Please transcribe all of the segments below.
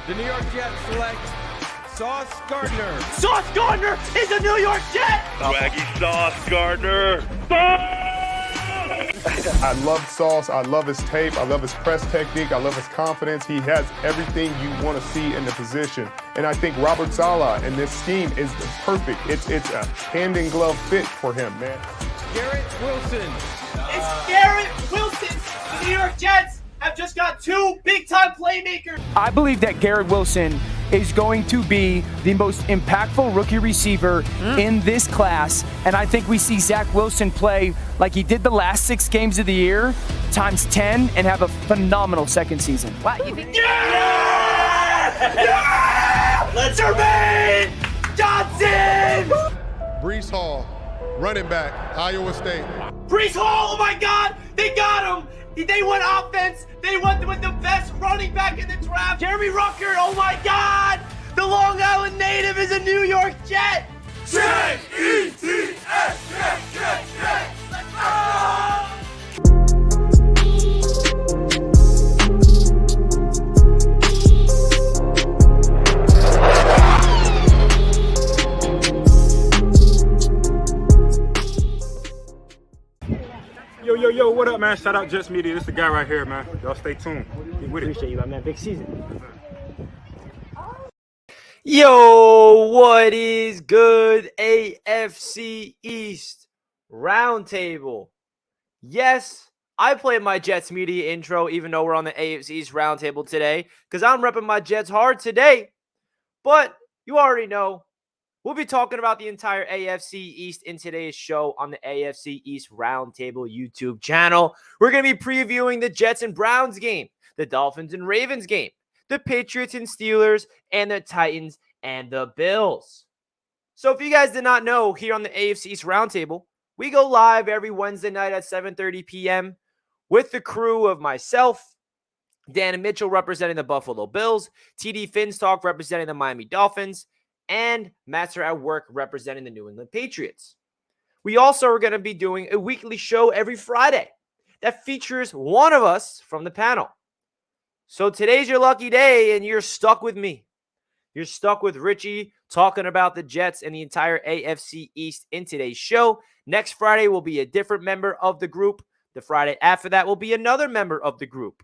The New York Jets select Sauce Gardner. Sauce Gardner is a New York Jet! Swaggy Sauce Gardner. I love Sauce. I love his tape. I love his press technique. I love his confidence. He has everything you want to see in the position. And I think Robert Saleh in this scheme is perfect. It's a hand-in-glove fit for him, man. Garrett Wilson. It's Garrett Wilson! The New York Jets have just got two big-time playmakers! I believe that Garrett Wilson is going to be the most impactful rookie receiver in this class. And I think we see Zach Wilson play like he did the last 6 games of the year, times 10, and have a phenomenal second season. Wow, you think? Yeah! Yeah! Let's Jermaine Johnson! Brees Hall, running back, Iowa State. Brees Hall, oh my God, they got him! They went offense. They went with the best running back in the draft. Jeremy Rucker, oh my God! The Long Island native is a New York Jet! J-E-T-S, Jet! Let's go! Yo, what up, man? Shout out Jets Media. This is the guy right here, man. Y'all stay tuned. Get with it. Appreciate you, man. Big season. Yo, what is good, AFC East Roundtable? Yes, I played my Jets Media intro, even though we're on the AFC East Roundtable today, because I'm repping my Jets hard today. But you already know, we'll be talking about the entire AFC East in today's show on the AFC East Roundtable YouTube channel. We're going to be previewing the Jets and Browns game, the Dolphins and Ravens game, the Patriots and Steelers, and the Titans and the Bills. So if you guys did not know, here on the AFC East Roundtable, we go live every Wednesday night at 7:30 p.m. with the crew of myself, Dan and Mitchell representing the Buffalo Bills, TD Finstock representing the Miami Dolphins, and Master at Work representing the New England Patriots. We also are going to be doing a weekly show every Friday that features one of us from the panel. So today's your lucky day, and you're stuck with me. You're stuck with Richie talking about the Jets and the entire AFC East in today's show. Next Friday will be a different member of the group. The Friday after that will be another member of the group.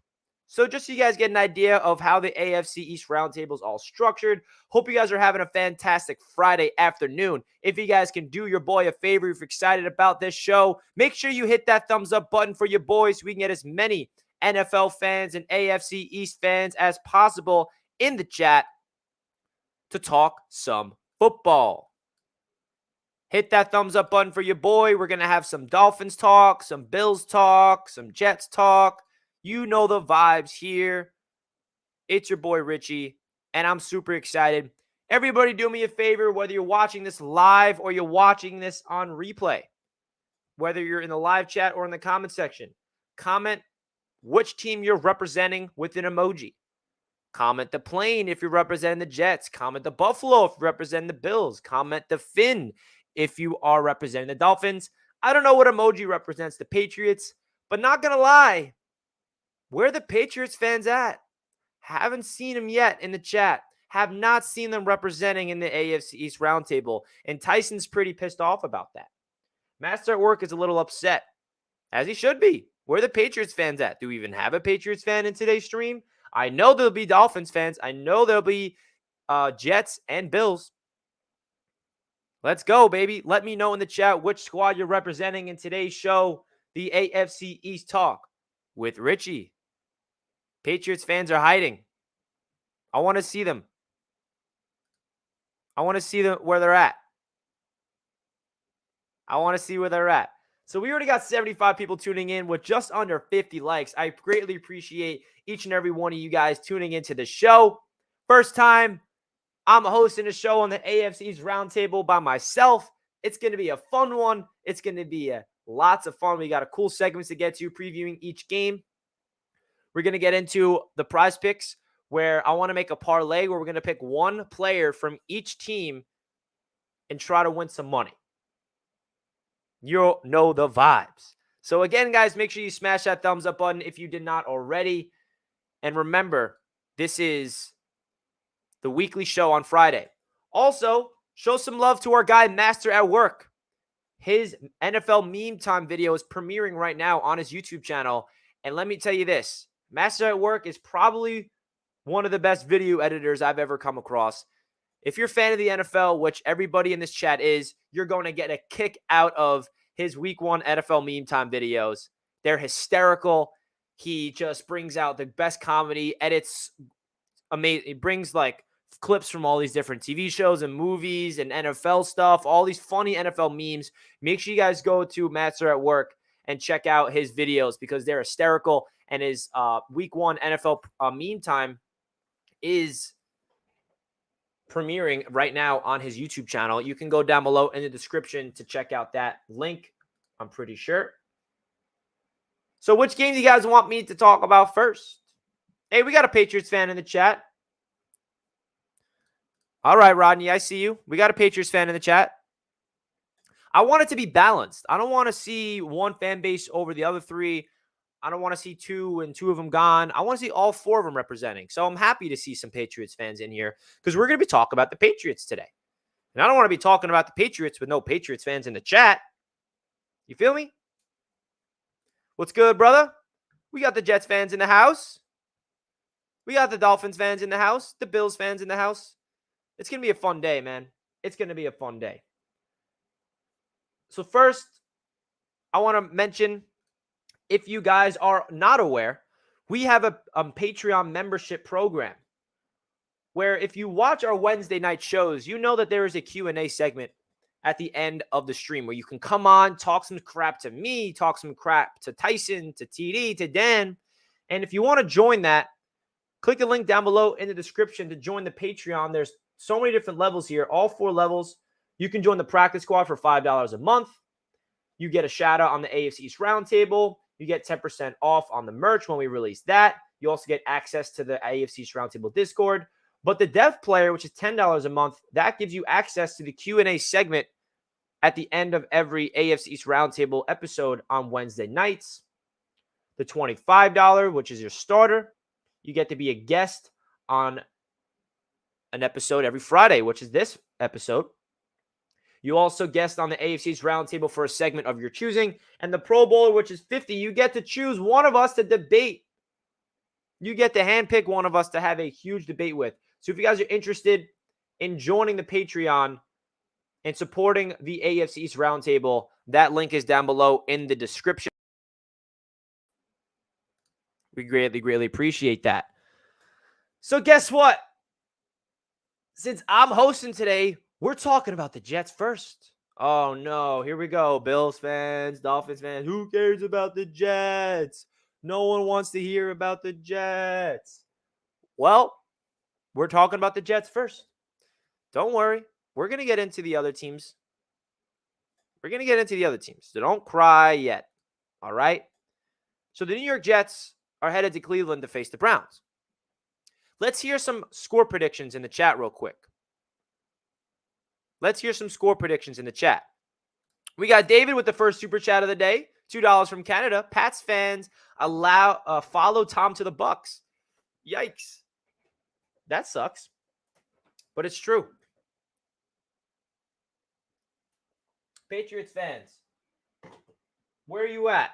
So just so you guys get an idea of how the AFC East Roundtable is all structured, hope you guys are having a fantastic Friday afternoon. If you guys can do your boy a favor, if you're excited about this show, make sure you hit that thumbs up button for your boys so we can get as many NFL fans and AFC East fans as possible in the chat to talk some football. Hit that thumbs up button for your boy. We're going to have some Dolphins talk, some Bills talk, some Jets talk. You know the vibes here. It's your boy Richie, and I'm super excited. Everybody do me a favor, whether you're watching this live or you're watching this on replay, whether you're in the live chat or in the comment section, comment which team you're representing with an emoji. Comment the plane if you're representing the Jets. Comment the Buffalo if you're representing the Bills. Comment the fin if you are representing the Dolphins. I don't know what emoji represents the Patriots, but not going to lie, where are the Patriots fans at? Haven't seen them yet in the chat. Have not seen them representing in the AFC East Roundtable. And Tyson's pretty pissed off about that. Master at Work is a little upset, as he should be. Where are the Patriots fans at? Do we even have a Patriots fan in today's stream? I know there'll be Dolphins fans. I know there'll be Jets and Bills. Let's go, baby. Let me know in the chat which squad you're representing in today's show, the AFC East Talk with Richie. Patriots fans are hiding. I want to see them. I want to see them where they're at. I want to see where they're at. So we already got 75 people tuning in with just under 50 likes. I greatly appreciate each and every one of you guys tuning into the show. First time I'm hosting a show on the AFC's Roundtable by myself. It's going to be a fun one. It's going to be lots of fun. We got a cool segments to get to previewing each game. We're going to get into the prize picks where I want to make a parlay where we're going to pick one player from each team and try to win some money. You'll know the vibes. So again, guys, make sure you smash that thumbs up button if you did not already. And remember, this is the weekly show on Friday. Also, show some love to our guy, Master at Work. His NFL Meme Time video is premiering right now on his YouTube channel. And let me tell you this, Master at Work is probably one of the best video editors I've ever come across. If you're a fan of the NFL, which everybody in this chat is, you're going to get a kick out of his Week 1 NFL Meme Time videos. They're hysterical. He just brings out the best comedy, edits amazing. He brings like clips from all these different TV shows and movies and NFL stuff, all these funny NFL memes. Make sure you guys go to Master at Work and check out his videos because they're hysterical. And his Week 1 NFL Meme Time is premiering right now on his YouTube channel. You can go down below in the description to check out that link, I'm pretty sure. So which game do you guys want me to talk about first? Hey, we got a Patriots fan in the chat. All right, Rodney, I see you. We got a Patriots fan in the chat. I want it to be balanced. I don't want to see one fan base over the other three. I don't want to see two and two of them gone. I want to see all four of them representing. So I'm happy to see some Patriots fans in here because we're going to be talking about the Patriots today. And I don't want to be talking about the Patriots with no Patriots fans in the chat. You feel me? What's good, brother? We got the Jets fans in the house. We got the Dolphins fans in the house. The Bills fans in the house. It's going to be a fun day, man. It's going to be a fun day. So first, I want to mention, if you guys are not aware, we have a Patreon membership program where if you watch our Wednesday night shows, you know that there is a Q&A segment at the end of the stream where you can come on, talk some crap to me, talk some crap to Tyson, to TD, to Dan. And if you want to join that, click the link down below in the description to join the Patreon. There's so many different levels here, all 4 levels. You can join the practice squad for $5 a month. You get a shout out on the AFC East Roundtable. You get 10% off on the merch when we release that. You also get access to the AFC East Roundtable Discord. But the Dev Player, which is $10 a month, that gives you access to the Q&A segment at the end of every AFC East Roundtable episode on Wednesday nights. The $25, which is your starter, you get to be a guest on an episode every Friday, which is this episode. You also guest on the AFC East Roundtable for a segment of your choosing. And the Pro Bowler, which is $50, you get to choose one of us to debate. You get to handpick one of us to have a huge debate with. So if you guys are interested in joining the Patreon and supporting the AFC East Roundtable, that link is down below in the description. We greatly, greatly appreciate that. So guess what? Since I'm hosting today, we're talking about the Jets first. Oh, no. Here we go. Bills fans, Dolphins fans. Who cares about the Jets? No one wants to hear about the Jets. Well, we're talking about the Jets first. Don't worry. We're going to get into the other teams. So don't cry yet. All right? So the New York Jets are headed to Cleveland to face the Browns. Let's hear some score predictions in the chat real quick. We got David with the first super chat of the day, $2 from Canada. Pats fans follow Tom to the Bucks. Yikes. That sucks. But it's true. Patriots fans, where are you at?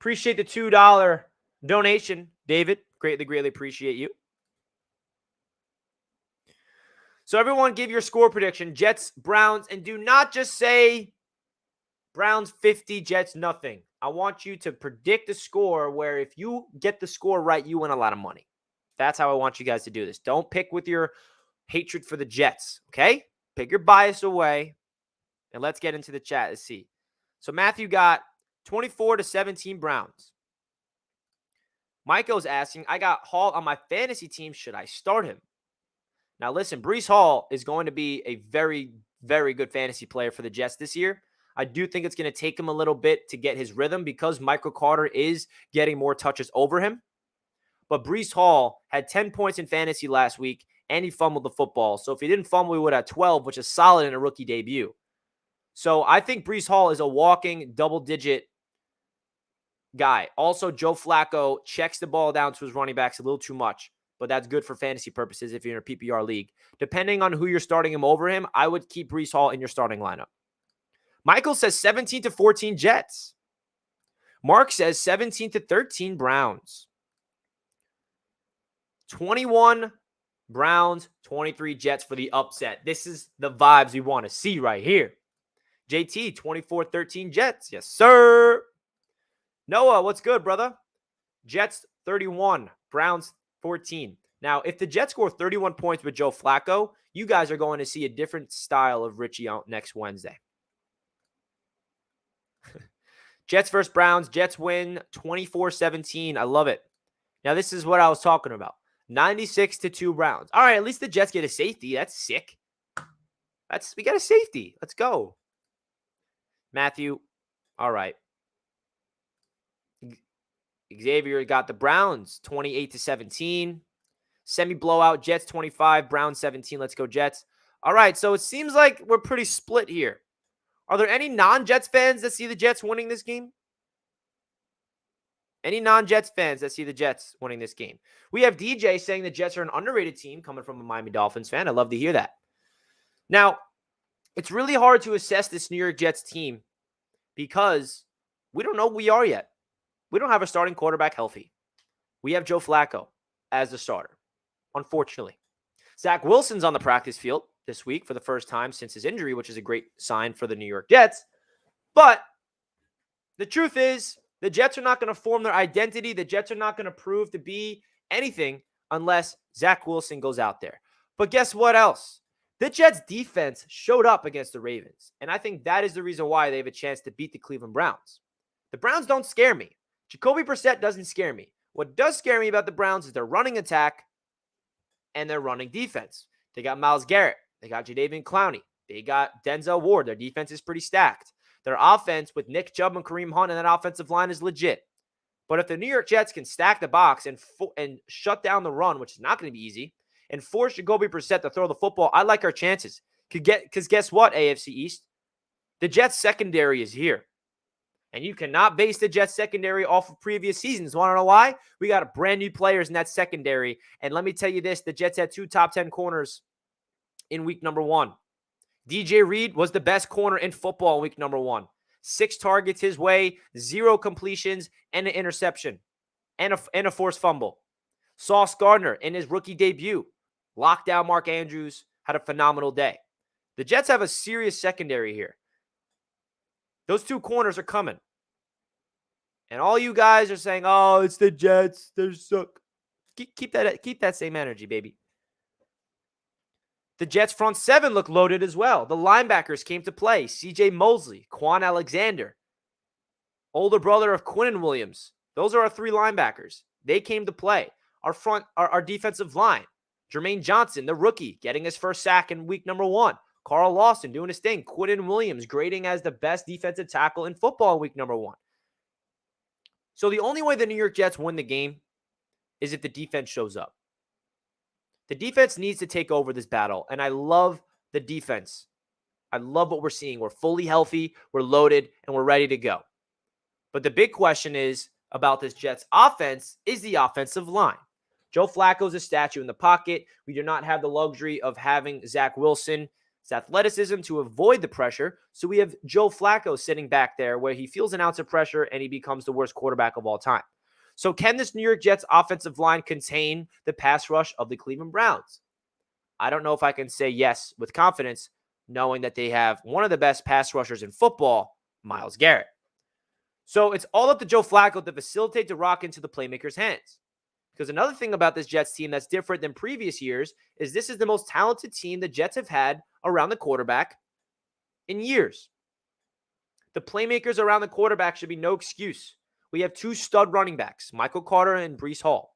Appreciate the $2 donation, David. Greatly, greatly appreciate you. So everyone give your score prediction. Jets, Browns, and do not just say Browns 50, Jets nothing. I want you to predict the score where if you get the score right, you win a lot of money. That's how I want you guys to do this. Don't pick with your hatred for the Jets, okay? Pick your bias away, and let's get into the chat to see. So Matthew got 24-17 Browns. Michael's asking, I got Hall on my fantasy team. Should I start him? Now, listen, Breece Hall is going to be a very, very good fantasy player for the Jets this year. I do think it's going to take him a little bit to get his rhythm because Michael Carter is getting more touches over him. But Breece Hall had 10 points in fantasy last week, and he fumbled the football. So if he didn't fumble, he would have 12, which is solid in a rookie debut. So I think Breece Hall is a walking double-digit guy. Also, Joe Flacco checks the ball down to his running backs a little too much. but that's good for fantasy purposes if you're in a PPR league. Depending on who you're starting him over him, I would keep Breece Hall in your starting lineup. Michael says 17-14 Jets. Mark says 17-13 Browns. 21 Browns, 23 Jets for the upset. This is the vibes we want to see right here. JT, 24-13 Jets. Yes, sir. Noah, what's good, brother? Jets 31, Browns 14. Now, if the Jets score 31 points with Joe Flacco, you guys are going to see a different style of Richie out next Wednesday. Jets versus Browns. Jets win 24-17. I love it. Now, this is what I was talking about. 96-2 Browns. All right, at least the Jets get a safety. That's sick. We got a safety. Let's go. Matthew, all right. Xavier got the Browns 28-17. Semi-blowout, Jets 25, Browns 17. Let's go, Jets. All right, so it seems like we're pretty split here. Are there any non-Jets fans that see the Jets winning this game? Any non-Jets fans that see the Jets winning this game? We have DJ saying the Jets are an underrated team, coming from a Miami Dolphins fan. I'd love to hear that. Now, it's really hard to assess this New York Jets team because we don't know who we are yet. We don't have a starting quarterback healthy. We have Joe Flacco as the starter, unfortunately. Zach Wilson's on the practice field this week for the first time since his injury, which is a great sign for the New York Jets. But the truth is, the Jets are not going to form their identity. The Jets are not going to prove to be anything unless Zach Wilson goes out there. But guess what else? The Jets defense showed up against the Ravens. And I think that is the reason why they have a chance to beat the Cleveland Browns. The Browns don't scare me. Jacoby Brissett doesn't scare me. What does scare me about the Browns is their running attack and their running defense. They got Myles Garrett. They got Jadeveon Clowney. They got Denzel Ward. Their defense is pretty stacked. Their offense with Nick Chubb and Kareem Hunt and that offensive line is legit. But if the New York Jets can stack the box and shut down the run, which is not going to be easy, and force Jacoby Brissett to throw the football, I like our chances. Because guess what, AFC East? The Jets secondary is here. And you cannot base the Jets secondary off of previous seasons. Want to know why? We got brand new players in that secondary. And let me tell you this, the Jets had 2 top 10 corners in week number 1. DJ Reed was the best corner in football in week number 1. 6 targets his way, 0 completions, and an interception, and a forced fumble. Sauce Gardner in his rookie debut locked down Mark Andrews, had a phenomenal day. The Jets have a serious secondary here. Those 2 corners are coming. And all you guys are saying, oh, it's the Jets. They're suck. Keep that same energy, baby. The Jets' front 7 look loaded as well. The linebackers came to play. C.J. Mosley, Quan Alexander, older brother of Quinnen Williams. Those are our 3 linebackers. They came to play. Our defensive line. Jermaine Johnson, the rookie, getting his first sack in week number 1. Carl Lawson doing his thing. Quinnen Williams grading as the best defensive tackle in football in week number 1. So the only way the New York Jets win the game is if the defense shows up. The defense needs to take over this battle, and I love the defense. I love what we're seeing. We're fully healthy, we're loaded, and we're ready to go. But the big question is about this Jets offense is the offensive line. Joe Flacco's a statue in the pocket. We do not have the luxury of having Zach Wilson's athleticism to avoid the pressure. So we have Joe Flacco sitting back there where he feels an ounce of pressure and he becomes the worst quarterback of all time. So can this New York Jets offensive line contain the pass rush of the Cleveland Browns? I don't know if I can say yes with confidence, knowing that they have one of the best pass rushers in football, Myles Garrett. So it's all up to Joe Flacco to facilitate the rock into the playmaker's hands. Because another thing about this Jets team that's different than previous years is this is the most talented team the Jets have had around the quarterback in years. The playmakers around the quarterback should be no excuse. We have 2 stud running backs, Michael Carter and Breece Hall.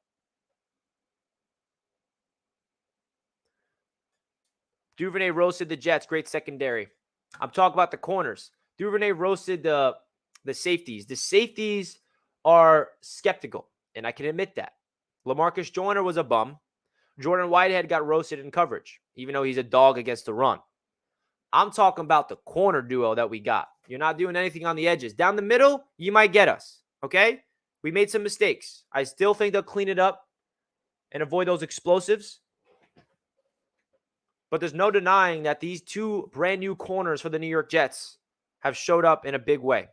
Duvernay roasted the Jets. Great secondary. I'm talking about the corners. Duvernay roasted the safeties. The safeties are skeptical, and I can admit that. LaMarcus Joyner was a bum. Jordan Whitehead got roasted in coverage, even though he's a dog against the run. I'm talking about the corner duo that we got. You're not doing anything on the edges. Down the middle, you might get us, okay? We made some mistakes. I still think they'll clean it up. and avoid those explosives. But there's no denying that these two brand new corners for the New York Jets have showed up in a big way.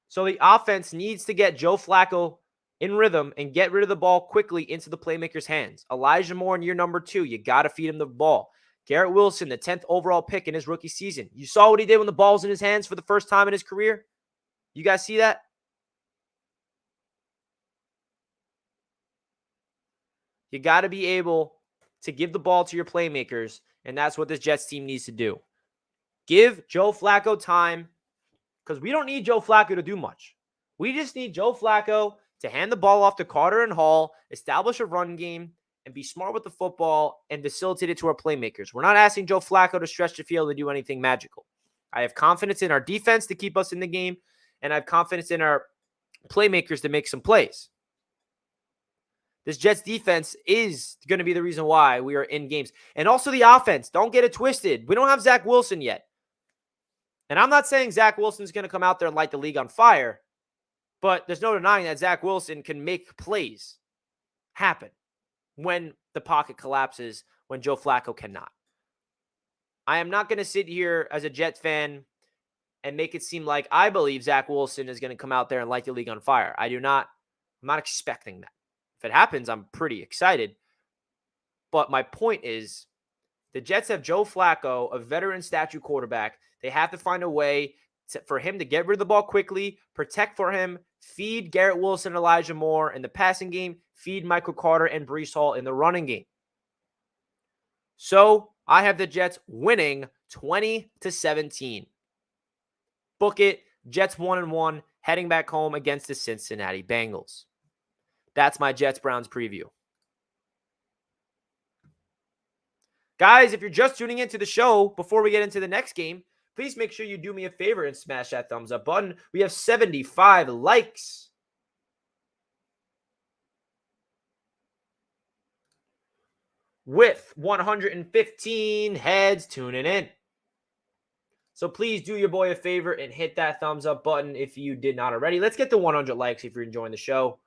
So the offense needs to get Joe Flacco in rhythm and get rid of the ball quickly into the playmaker's hands. Elijah Moore in year number 2, you got to feed him the ball. Garrett Wilson, the 10th overall pick in his rookie season. You saw what he did when the ball was in his hands for the first time in his career? You guys see that? You got to be able to give the ball to your playmakers, and that's what this Jets team needs to do. Give Joe Flacco time, because we don't need Joe Flacco to do much. We just need Joe Flacco to hand the ball off to Carter and Hall, establish a run game, and be smart with the football and facilitate it to our playmakers. We're not asking Joe Flacco to stretch the field and do anything magical. I have confidence in our defense to keep us in the game, and I have confidence in our playmakers to make some plays. This Jets defense is going to be the reason why we are in games. And also the offense. Don't get it twisted. We don't have Zach Wilson yet. And I'm not saying Zach Wilson's going to come out there and light the league on fire, but there's no denying that Zach Wilson can make plays happen when the pocket collapses, when Joe Flacco cannot. I am not going to sit here as a Jets fan and make it seem like I believe Zach Wilson is going to come out there and light the league on fire. I'm not expecting that. If it happens, I'm pretty excited. But my point is, the Jets have Joe Flacco, a veteran statue quarterback. They have to find a way for him to get rid of the ball quickly, protect for him, feed Garrett Wilson and Elijah Moore in the passing game, feed Michael Carter and Breece Hall in the running game. So I have the Jets winning 20-17. Book it. Jets 1-1, heading back home against the Cincinnati Bengals. That's my Jets-Browns preview. Guys, if you're just tuning into the show before we get into the next game, please make sure you do me a favor and smash that thumbs up button. We have 75 likes. With 115 heads tuning in. So please do your boy a favor and hit that thumbs up button if you did not already. Let's get to 100 likes if you're enjoying the show.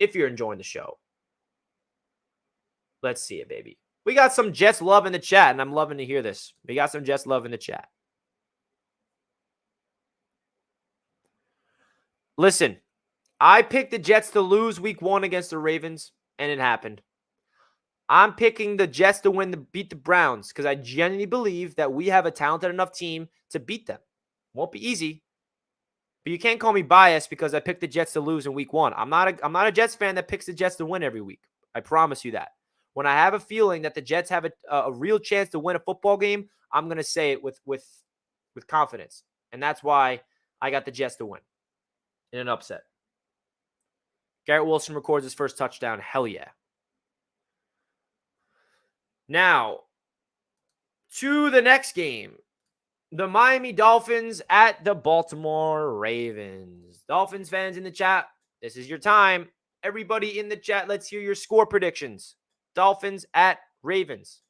If you're enjoying the show. Let's see it, baby. We got some Jets love in the chat, and I'm loving to hear this. We got some Jets love in the chat. Listen, I picked the Jets to lose week 1 against the Ravens, and it happened. I'm picking the Jets to beat the Browns because I genuinely believe that we have a talented enough team to beat them. Won't be easy, but you can't call me biased because I picked the Jets to lose in week 1. I'm not a Jets fan that picks the Jets to win every week. I promise you that. When I have a feeling that the Jets have a real chance to win a football game, I'm going to say it with confidence. And that's why I got the Jets to win in an upset. Garrett Wilson records his first touchdown. Hell yeah. Now, to the next game. The Miami Dolphins at the Baltimore Ravens. Dolphins fans in the chat, this is your time. Everybody in the chat, let's hear your score predictions. Dolphins at Ravens.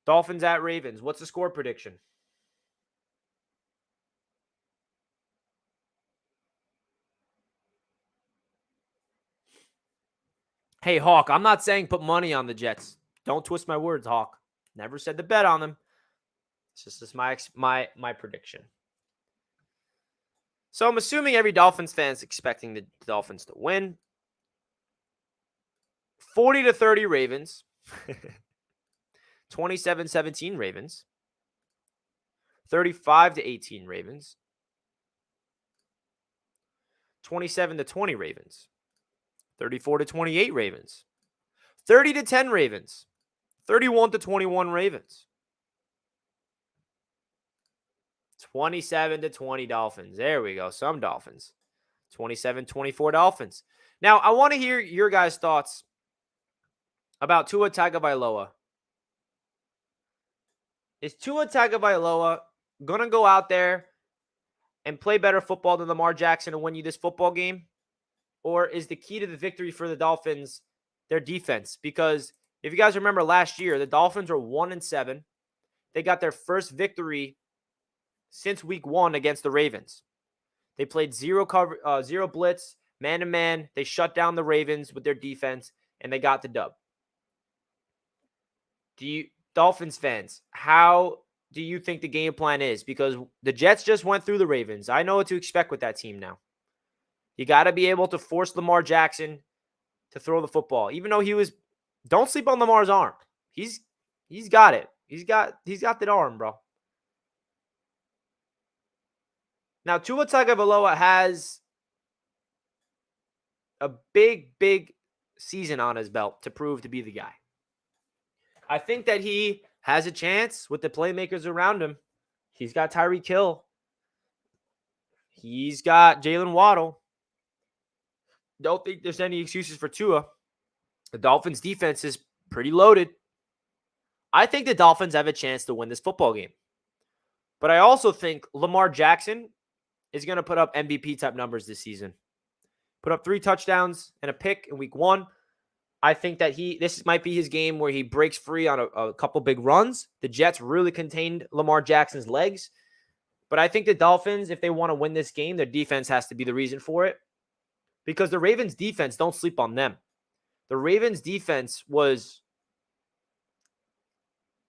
Dolphins at Ravens. What's the score prediction? Hey, Hawk, I'm not saying put money on the Jets. Don't twist my words, Hawk. Never said to bet on them. This is my prediction. So I'm assuming every Dolphins fan is expecting the Dolphins to win. 40-30 Ravens. 27-17 Ravens. 35-18 Ravens. 27-20 Ravens. 34-28 Ravens. 30-10 Ravens. 31-21 Ravens. 27-20 Dolphins. There we go. Some Dolphins. 27-24 Dolphins. Now, I want to hear your guys' thoughts about Tua Tagovailoa. Is Tua Tagovailoa going to go out there and play better football than Lamar Jackson and win you this football game? Or is the key to the victory for the Dolphins their defense? Because if you guys remember last year, the Dolphins were 1-7 they got their first victory since week 1 against the Ravens. They played zero blitz, man-to-man. They shut down the Ravens with their defense, and they got the dub. Dolphins fans, how do you think the game plan is? Because the Jets just went through the Ravens. I know what to expect with that team now. You got to be able to force Lamar Jackson to throw the football. Even though don't sleep on Lamar's arm. He's got it. He's got that arm, bro. Now, Tua Tagovailoa has a big season on his belt to prove to be the guy. I think that he has a chance with the playmakers around him. He's got Tyreek Hill. He's got Jalen Waddle. Don't think there's any excuses for Tua. The Dolphins' defense is pretty loaded. I think the Dolphins have a chance to win this football game. But I also think Lamar Jackson is going to put up MVP-type numbers this season. Put up 3 touchdowns and a pick in week 1. I think that this might be his game where he breaks free on a couple big runs. The Jets really contained Lamar Jackson's legs. But I think the Dolphins, if they want to win this game, their defense has to be the reason for it. Because the Ravens' defense, don't sleep on them. The Ravens' defense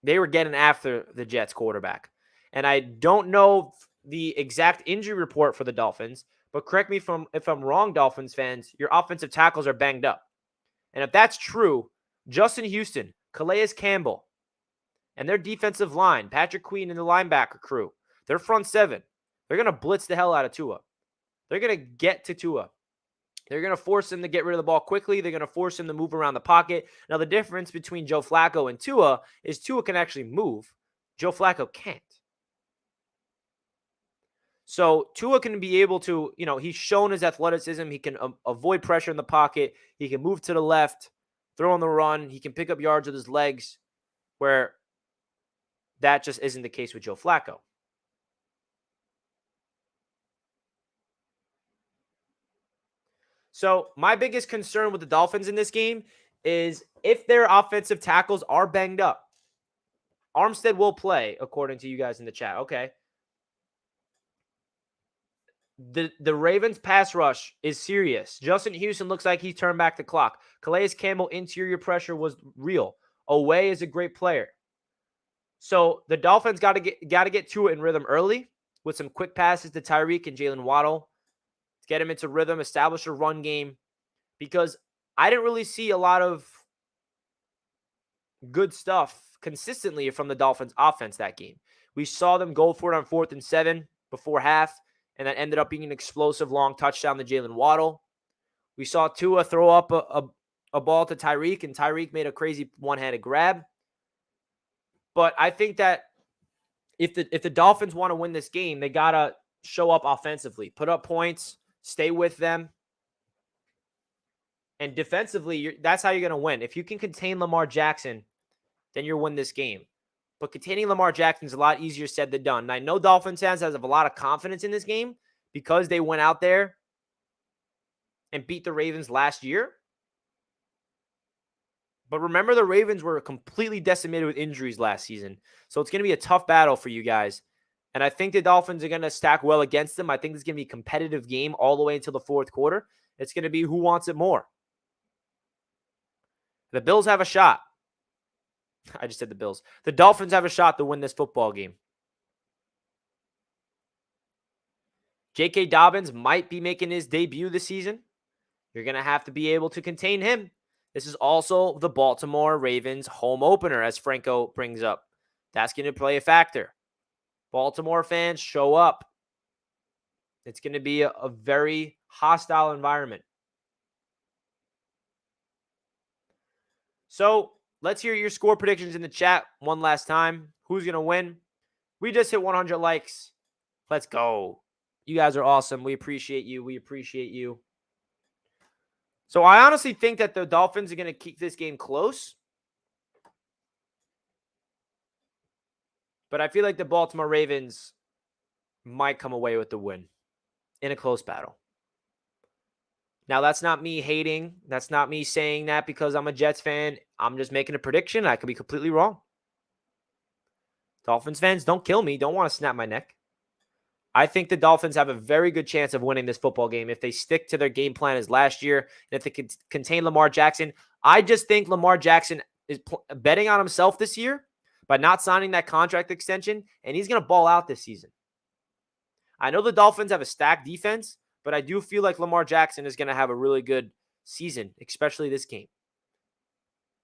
they were getting after the Jets quarterback. And I don't know the exact injury report for the Dolphins, but correct me if I'm wrong, Dolphins fans, your offensive tackles are banged up. And if that's true, Justin Houston, Calais Campbell, and their defensive line, Patrick Queen and the linebacker crew, their front 7, they're going to blitz the hell out of Tua. They're going to get to Tua. They're going to force him to get rid of the ball quickly. They're going to force him to move around the pocket. Now, the difference between Joe Flacco and Tua is Tua can actually move. Joe Flacco can't. So Tua can be able to, he's shown his athleticism. He can avoid pressure in the pocket. He can move to the left, throw on the run. He can pick up yards with his legs, where that just isn't the case with Joe Flacco. So my biggest concern with the Dolphins in this game is if their offensive tackles are banged up. Armstead will play, according to you guys in the chat. Okay. The Ravens pass rush is serious. Justin Houston looks like he turned back the clock. Calais Campbell interior pressure was real. Oweh is a great player. So the Dolphins got to get Tua in rhythm early with some quick passes to Tyreek and Jalen Waddle. Get him into rhythm, establish a run game. Because I didn't really see a lot of good stuff consistently from the Dolphins offense that game. We saw them go for it on 4th and 7 before half, and that ended up being an explosive long touchdown to Jalen Waddle. We saw Tua throw up a ball to Tyreek, and Tyreek made a crazy one-handed grab. But I think that if the Dolphins want to win this game, they got to show up offensively, put up points, stay with them. And defensively, that's how you're going to win. If you can contain Lamar Jackson, then you'll win this game. But containing Lamar Jackson is a lot easier said than done. And I know Dolphins fans have a lot of confidence in this game because they went out there and beat the Ravens last year. But remember, the Ravens were completely decimated with injuries last season. So it's going to be a tough battle for you guys. And I think the Dolphins are going to stack well against them. I think it's going to be a competitive game all the way until the 4th quarter. It's going to be who wants it more. The Bills have a shot. I just said the Bills. The Dolphins have a shot to win this football game. J.K. Dobbins might be making his debut this season. You're going to have to be able to contain him. This is also the Baltimore Ravens home opener, as Franco brings up. That's going to play a factor. Baltimore fans, show up. It's going to be a very hostile environment. So let's hear your score predictions in the chat one last time. Who's going to win? We just hit 100 likes. Let's go. You guys are awesome. We appreciate you. We appreciate you. So I honestly think that the Dolphins are going to keep this game close. But I feel like the Baltimore Ravens might come away with the win in a close battle. Now, that's not me hating. That's not me saying that because I'm a Jets fan. I'm just making a prediction. I could be completely wrong. Dolphins fans, don't kill me. Don't want to snap my neck. I think the Dolphins have a very good chance of winning this football game if they stick to their game plan as last year and if they can contain Lamar Jackson. I just think Lamar Jackson is betting on himself this year by not signing that contract extension, and he's going to ball out this season. I know the Dolphins have a stacked defense, but I do feel like Lamar Jackson is going to have a really good season, especially this game.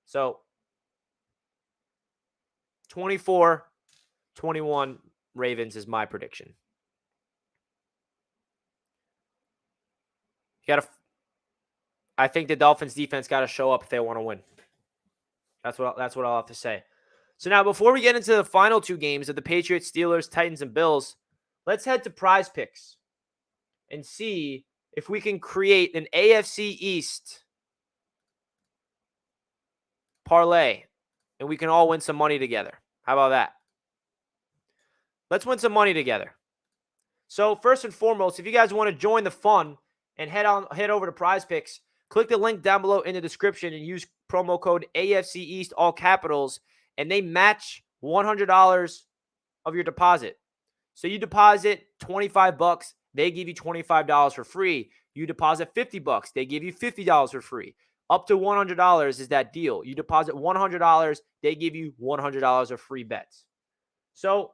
So, 24-21 Ravens is my prediction. I think the Dolphins defense got to show up if they want to win. That's what I'll have to say. So now, before we get into the final two games of the Patriots, Steelers, Titans, and Bills, let's head to Prize Picks and see if we can create an AFC East parlay and we can all win some money together. How about that? Let's win some money together. So first and foremost, if you guys want to join the fun and head over to Prize Picks, click the link down below in the description and use promo code AFC East, all capitals, and they match $100 of your deposit. So you deposit $25, they give you $25 for free. You deposit $50, they give you $50 for free. Up to $100 is that deal. You deposit $100, they give you $100 of free bets. So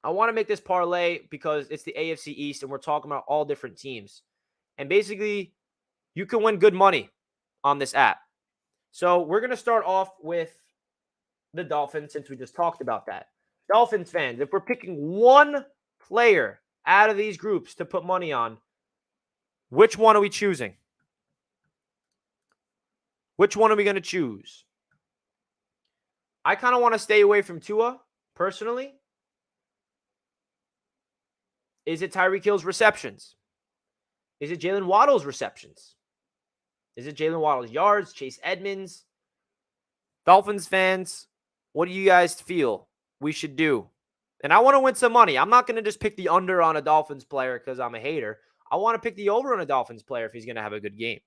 I want to make this parlay because it's the AFC East and we're talking about all different teams. And basically, you can win good money on this app. So we're going to start off with the Dolphins since we just talked about that. Dolphins fans, if we're picking one player out of these groups to put money on, which one are we choosing? Which one are we going to choose? I kind of want to stay away from Tua, personally. Is it Tyreek Hill's receptions? Is it Jalen Waddle's receptions? Is it Jalen Waddle's yards? Chase Edmonds? Dolphins fans, what do you guys feel we should do? And I want to win some money. I'm not going to just pick the under on a Dolphins player because I'm a hater. I want to pick the over on a Dolphins player if he's going to have a good game.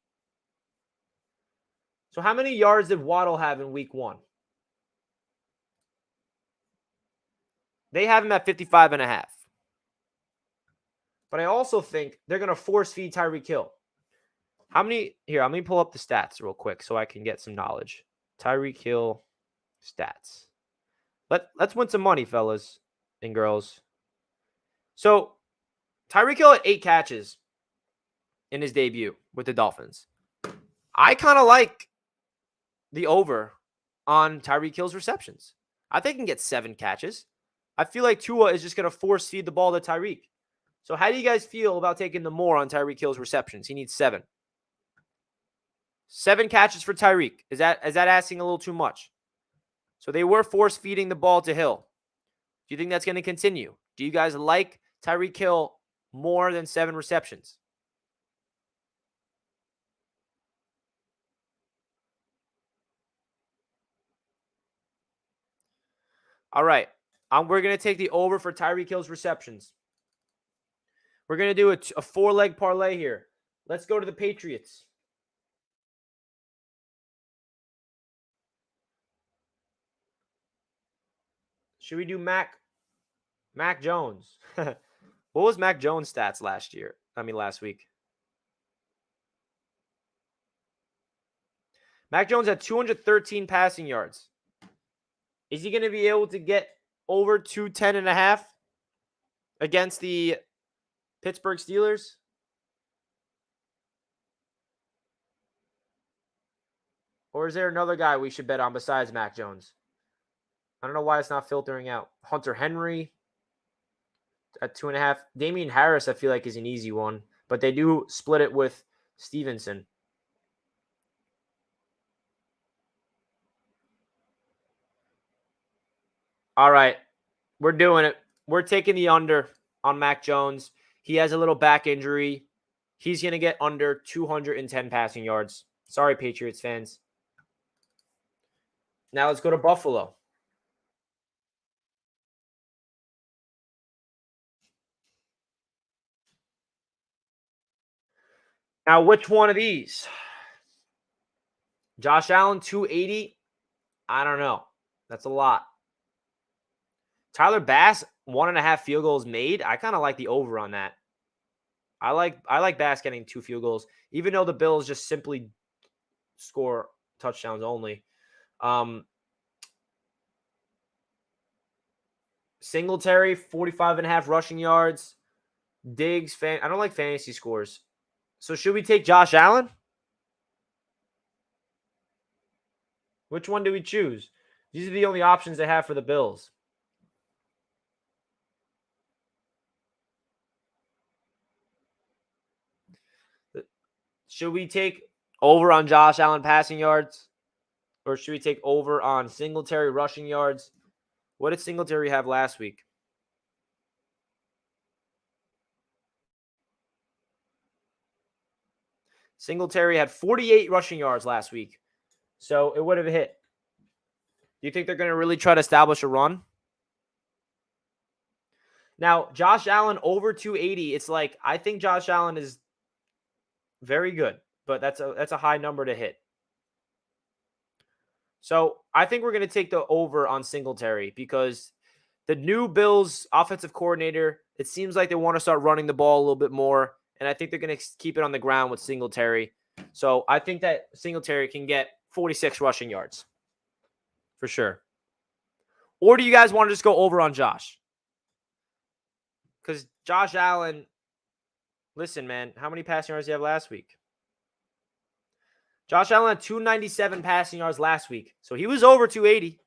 So how many yards did Waddle have in week 1? They have him at 55.5. But I also think they're going to force feed Tyreek Hill. How many? Here, let me pull up the stats real quick so I can get some knowledge. Tyreek Hill stats. Let's win some money, fellas and girls. So Tyreek Hill had 8 catches in his debut with the Dolphins. I kind of like the over on Tyreek Hill's receptions. I think he can get 7 catches. I feel like Tua is just going to force feed the ball to Tyreek. So how do you guys feel about taking the more on Tyreek Hill's receptions? He needs 7. 7 catches for Tyreek. Is that asking a little too much? So they were force feeding the ball to Hill. Do you think that's going to continue? Do you guys like Tyreek Hill more than 7 receptions? All right. We're going to take the over for Tyreek Hill's receptions. We're going to do a 4-leg parlay here. Let's go to the Patriots. Should we do Mac Jones? What was Mac Jones' stats last week? Mac Jones had 213 passing yards. Is he going to be able to get over 210.5 against the Pittsburgh Steelers? Or is there another guy we should bet on besides Mac Jones? I don't know why it's not filtering out. Hunter Henry at 2.5. Damian Harris, I feel like, is an easy one. But they do split it with Stevenson. All right. We're doing it. We're taking the under on Mac Jones. He has a little back injury. He's going to get under 210 passing yards. Sorry, Patriots fans. Now let's go to Buffalo. Now, which one of these? Josh Allen, 280. I don't know. That's a lot. Tyler Bass, 1.5 field goals made. I kind of like the over on that. I like Bass getting 2 field goals, even though the Bills just simply score touchdowns only. Singletary, 45.5 rushing yards. Diggs, I don't like fantasy scores. So should we take Josh Allen? Which one do we choose? These are the only options they have for the Bills. Should we take over on Josh Allen passing yards? Or should we take over on Singletary rushing yards? What did Singletary have last week? Singletary had 48 rushing yards last week. So it would have hit. Do you think they're going to really try to establish a run? Now, Josh Allen over 280. It's like, I think Josh Allen is very good, but that's a high number to hit. So I think we're going to take the over on Singletary because the new Bills offensive coordinator, it seems like they want to start running the ball a little bit more, and I think they're going to keep it on the ground with Singletary. So I think that Singletary can get 46 rushing yards for sure. Or do you guys want to just go over on Josh? Because Josh Allen, listen, man, how many passing yards did he have last week? Josh Allen had 297 passing yards last week. So he was over 280.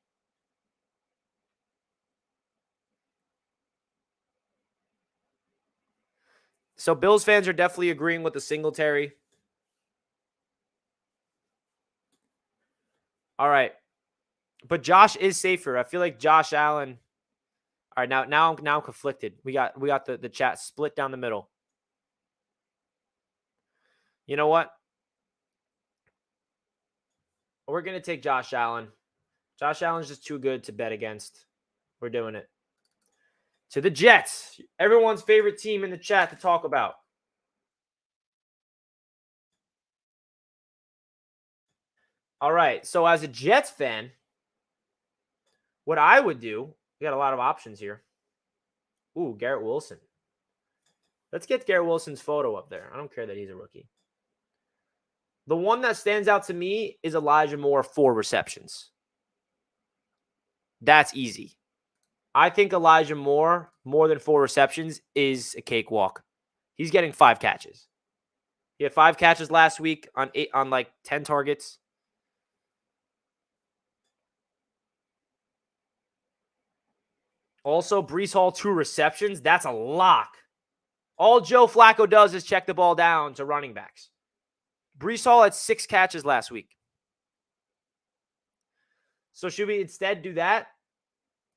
So Bills fans are definitely agreeing with the Singletary. All right. But Josh is safer. I feel like Josh Allen. All right, now I'm conflicted. We got the chat split down the middle. You know what? We're going to take Josh Allen. Josh Allen's just too good to bet against. We're doing it. To the Jets, everyone's favorite team in the chat to talk about. All right, so as a Jets fan, what I would do, we got a lot of options here. Ooh, Garrett Wilson. Let's get Garrett Wilson's photo up there. I don't care that he's a rookie. The one that stands out to me is Elijah Moore, 4 receptions. That's easy. I think Elijah Moore, more than 4 receptions, is a cakewalk. He's getting 5 catches. He had 5 catches last week on 10 targets. Also, Breece Hall, 2 receptions. That's a lock. All Joe Flacco does is check the ball down to running backs. Breece Hall had 6 catches last week. So should we instead do that?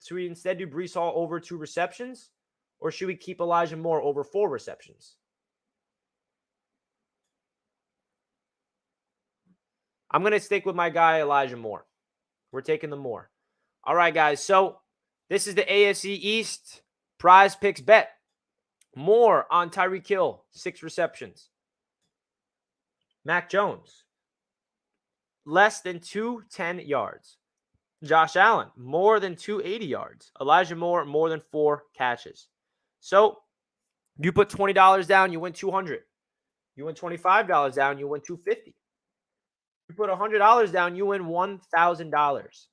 Should we instead do Breece Hall over 2 receptions? Or should we keep Elijah Moore over 4 receptions? I'm going to stick with my guy, Elijah Moore. We're taking the Moore. All right, guys. So this is the AFC East prize picks bet. Moore on Tyreek Hill, 6 receptions. Mac Jones, less than 210 yards. Josh Allen, more than 280 yards. Elijah Moore, more than 4 catches. So you put $20 down, you win $200. You win $25 down, you win $250. You put $100 down, you win $1,000.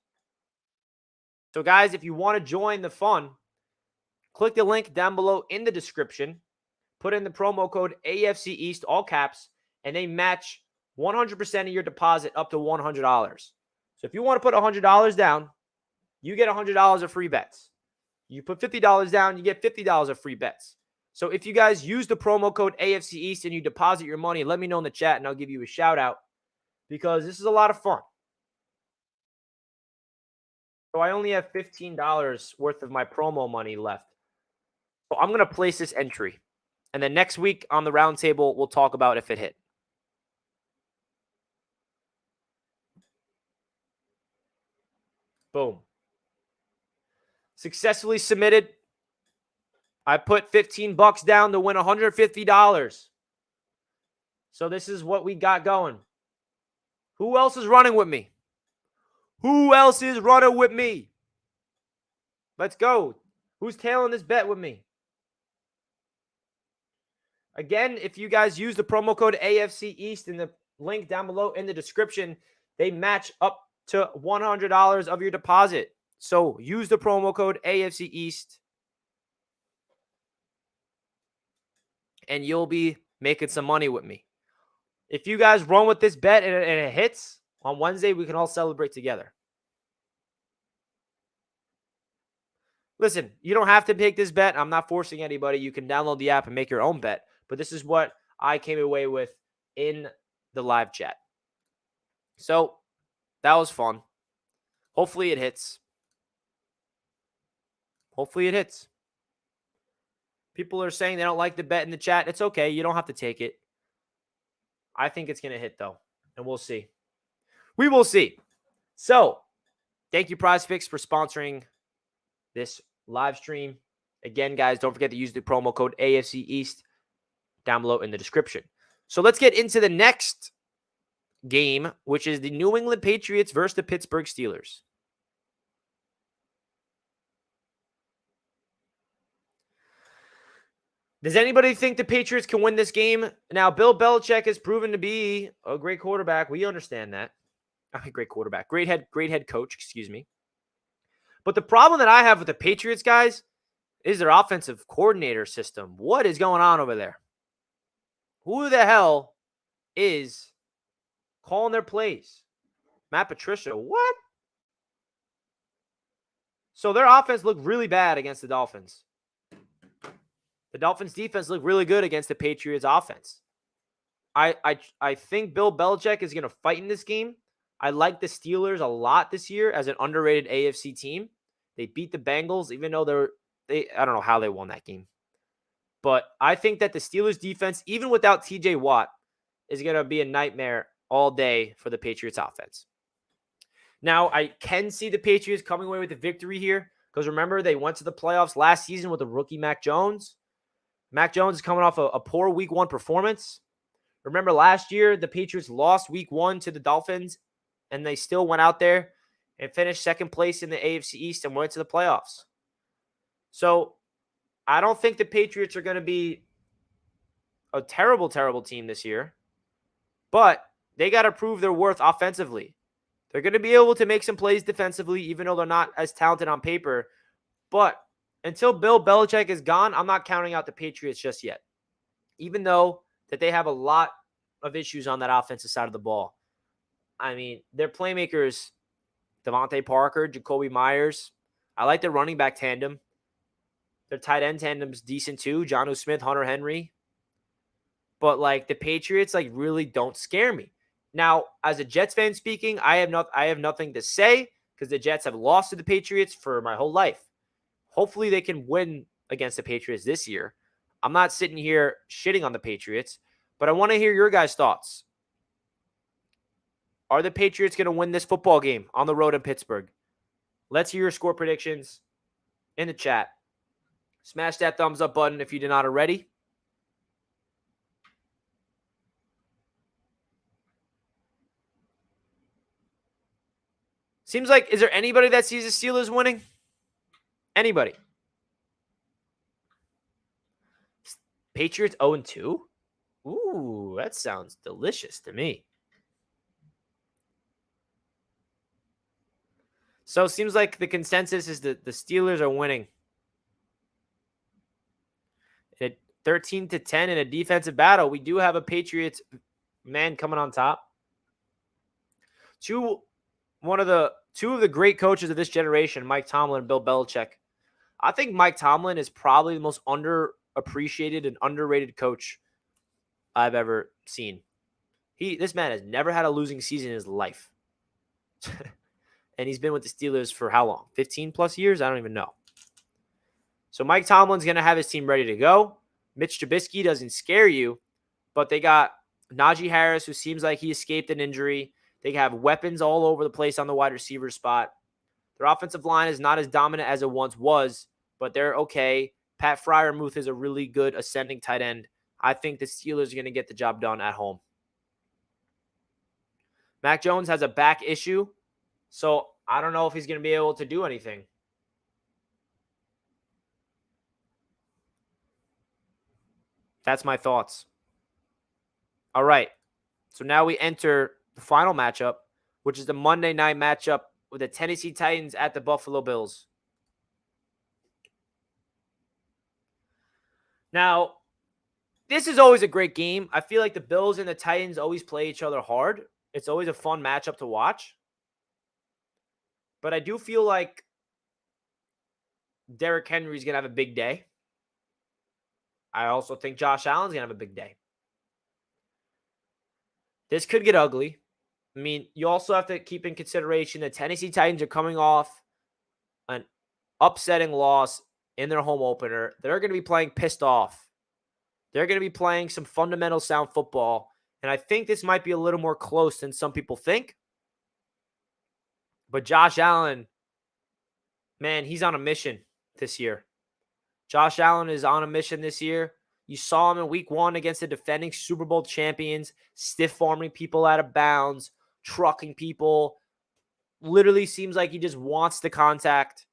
So guys, if you want to join the fun, click the link down below in the description. Put in the promo code AFC East, all caps, and they match 100% of your deposit up to $100. So if you want to put $100 down, you get $100 of free bets. You put $50 down, you get $50 of free bets. So if you guys use the promo code AFC East and you deposit your money, let me know in the chat and I'll give you a shout out because this is a lot of fun. So I only have $15 worth of my promo money left. So I'm going to place this entry. And then next week on the roundtable, we'll talk about if it hit. Boom. Successfully submitted. I put $15 down to win $150. So this is what we got going. Who else is running with me? Who else is running with me? Let's go. Who's tailing this bet with me? Again, if you guys use the promo code AFC East in the link down below in the description, they match up to $100 of your deposit. So use the promo code AFC East and you'll be making some money with me. If you guys run with this bet and it hits on Wednesday, we can all celebrate together. Listen, you don't have to take this bet. I'm not forcing anybody. You can download the app and make your own bet. But this is what I came away with in the live chat. So that was fun. Hopefully it hits. Hopefully it hits. People are saying they don't like the bet in the chat. It's okay. You don't have to take it. I think it's going to hit, though. And we'll see. We will see. So, thank you, PrizePicks, for sponsoring this live stream. Again, guys, don't forget to use the promo code AFC East down below in the description. So, let's get into the next game, which is the New England Patriots versus the Pittsburgh Steelers. Does anybody think the Patriots can win this game? Now, Bill Belichick has proven to be a great quarterback. We understand that. Great quarterback. Great head coach, excuse me. But the problem that I have with the Patriots, guys, is their offensive coordinator system. What is going on over there? Who the hell is calling their plays? Matt Patricia. What? So their offense looked really bad against the Dolphins. The Dolphins' defense looked really good against the Patriots' offense. I think Bill Belichick is going to fight in this game. I like the Steelers a lot this year as an underrated AFC team. They beat the Bengals, even though I don't know how they won that game. But I think that the Steelers' defense, even without TJ Watt, is going to be a nightmare all day for the Patriots' offense. Now, I can see the Patriots coming away with a victory here because remember, they went to the playoffs last season with the rookie Mac Jones. Mac Jones is coming off a poor Week 1 performance. Remember last year, the Patriots lost Week 1 to the Dolphins, and they still went out there and finished second place in the AFC East and went to the playoffs. So I don't think the Patriots are going to be a terrible, terrible team this year, but they got to prove their worth offensively. They're going to be able to make some plays defensively, even though they're not as talented on paper. But until Bill Belichick is gone, I'm not counting out the Patriots just yet. Even though that they have a lot of issues on that offensive side of the ball. I mean, their playmakers, Devontae Parker, Jacoby Myers. I like their running back tandem. Their tight end tandem's decent too. Jonnu Smith, Hunter Henry. But like the Patriots like really don't scare me. Now, as a Jets fan speaking, I have nothing to say because the Jets have lost to the Patriots for my whole life. Hopefully they can win against the Patriots this year. I'm not sitting here shitting on the Patriots, but I want to hear your guys' thoughts. Are the Patriots going to win this football game on the road in Pittsburgh? Let's hear your score predictions in the chat. Smash that thumbs up button if you did not already. Seems like, is there anybody that sees the Steelers winning? Anybody? Patriots 0-2? Ooh, that sounds delicious to me. So it seems like the consensus is that the Steelers are winning. At 13-10 in a defensive battle, we do have a Patriots man coming on top. Two of the great coaches of this generation, Mike Tomlin and Bill Belichick. I think Mike Tomlin is probably the most underappreciated and underrated coach I've ever seen. This man has never had a losing season in his life. And he's been with the Steelers for how long? 15 plus years? I don't even know. So Mike Tomlin's going to have his team ready to go. Mitch Trubisky doesn't scare you, but they got Najee Harris, who seems like he escaped an injury. They have weapons all over the place on the wide receiver spot. Their offensive line is not as dominant as it once was, but they're okay. Pat Freiermuth is a really good ascending tight end. I think the Steelers are going to get the job done at home. Mac Jones has a back issue, so I don't know if he's going to be able to do anything. That's my thoughts. All right. So now we enter the final matchup, which is the Monday night matchup with the Tennessee Titans at the Buffalo Bills. Now, this is always a great game. I feel like the Bills and the Titans always play each other hard. It's always a fun matchup to watch. But I do feel like Derrick Henry's going to have a big day. I also think Josh Allen's going to have a big day. This could get ugly. I mean, you also have to keep in consideration the Tennessee Titans are coming off an upsetting loss in their home opener. They're going to be playing pissed off. They're going to be playing some fundamental sound football. And I think this might be a little more close than some people think. But Josh Allen, man, he's on a mission this year. Josh Allen is on a mission this year. You saw him in week 1 against the defending Super Bowl champions, stiff-arming people out of bounds, trucking people. Literally seems like he just wants the contact.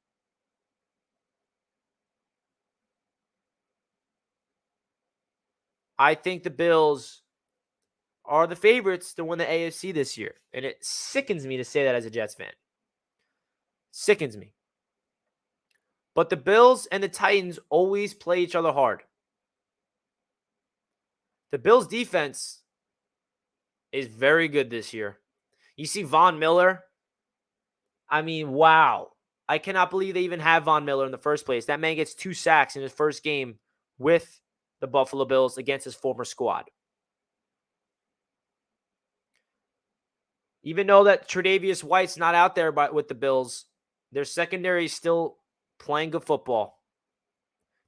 I think the Bills are the favorites to win the AFC this year. And it sickens me to say that as a Jets fan. Sickens me. But the Bills and the Titans always play each other hard. The Bills' defense is very good this year. You see Von Miller. I mean, wow. I cannot believe they even have Von Miller in the first place. That man gets 2 sacks in his first game with the Buffalo Bills against his former squad. Even though that Tre'Davious White's not out there with the Bills, their secondary is still playing good football.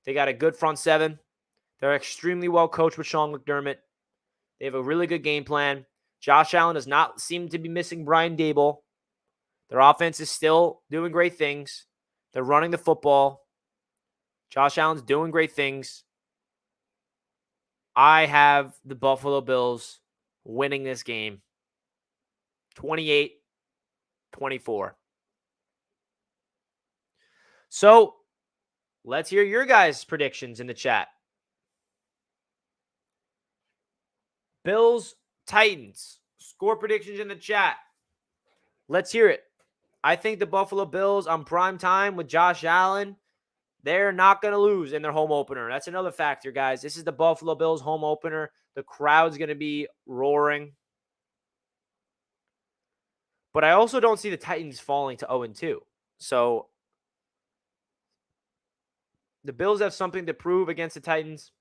They got a good front seven. They're extremely well coached with Sean McDermott. They have a really good game plan. Josh Allen does not seem to be missing Brian Dable. Their offense is still doing great things. They're running the football. Josh Allen's doing great things. I have the Buffalo Bills winning this game 28-24. So, let's hear your guys' predictions in the chat. Bills, Titans. Score predictions in the chat. Let's hear it. I think the Buffalo Bills on prime time with Josh Allen, they're not going to lose in their home opener. That's another factor, guys. This is the Buffalo Bills home opener. The crowd's going to be roaring. But I also don't see the Titans falling to 0-2. So, the Bills have something to prove against the Titans.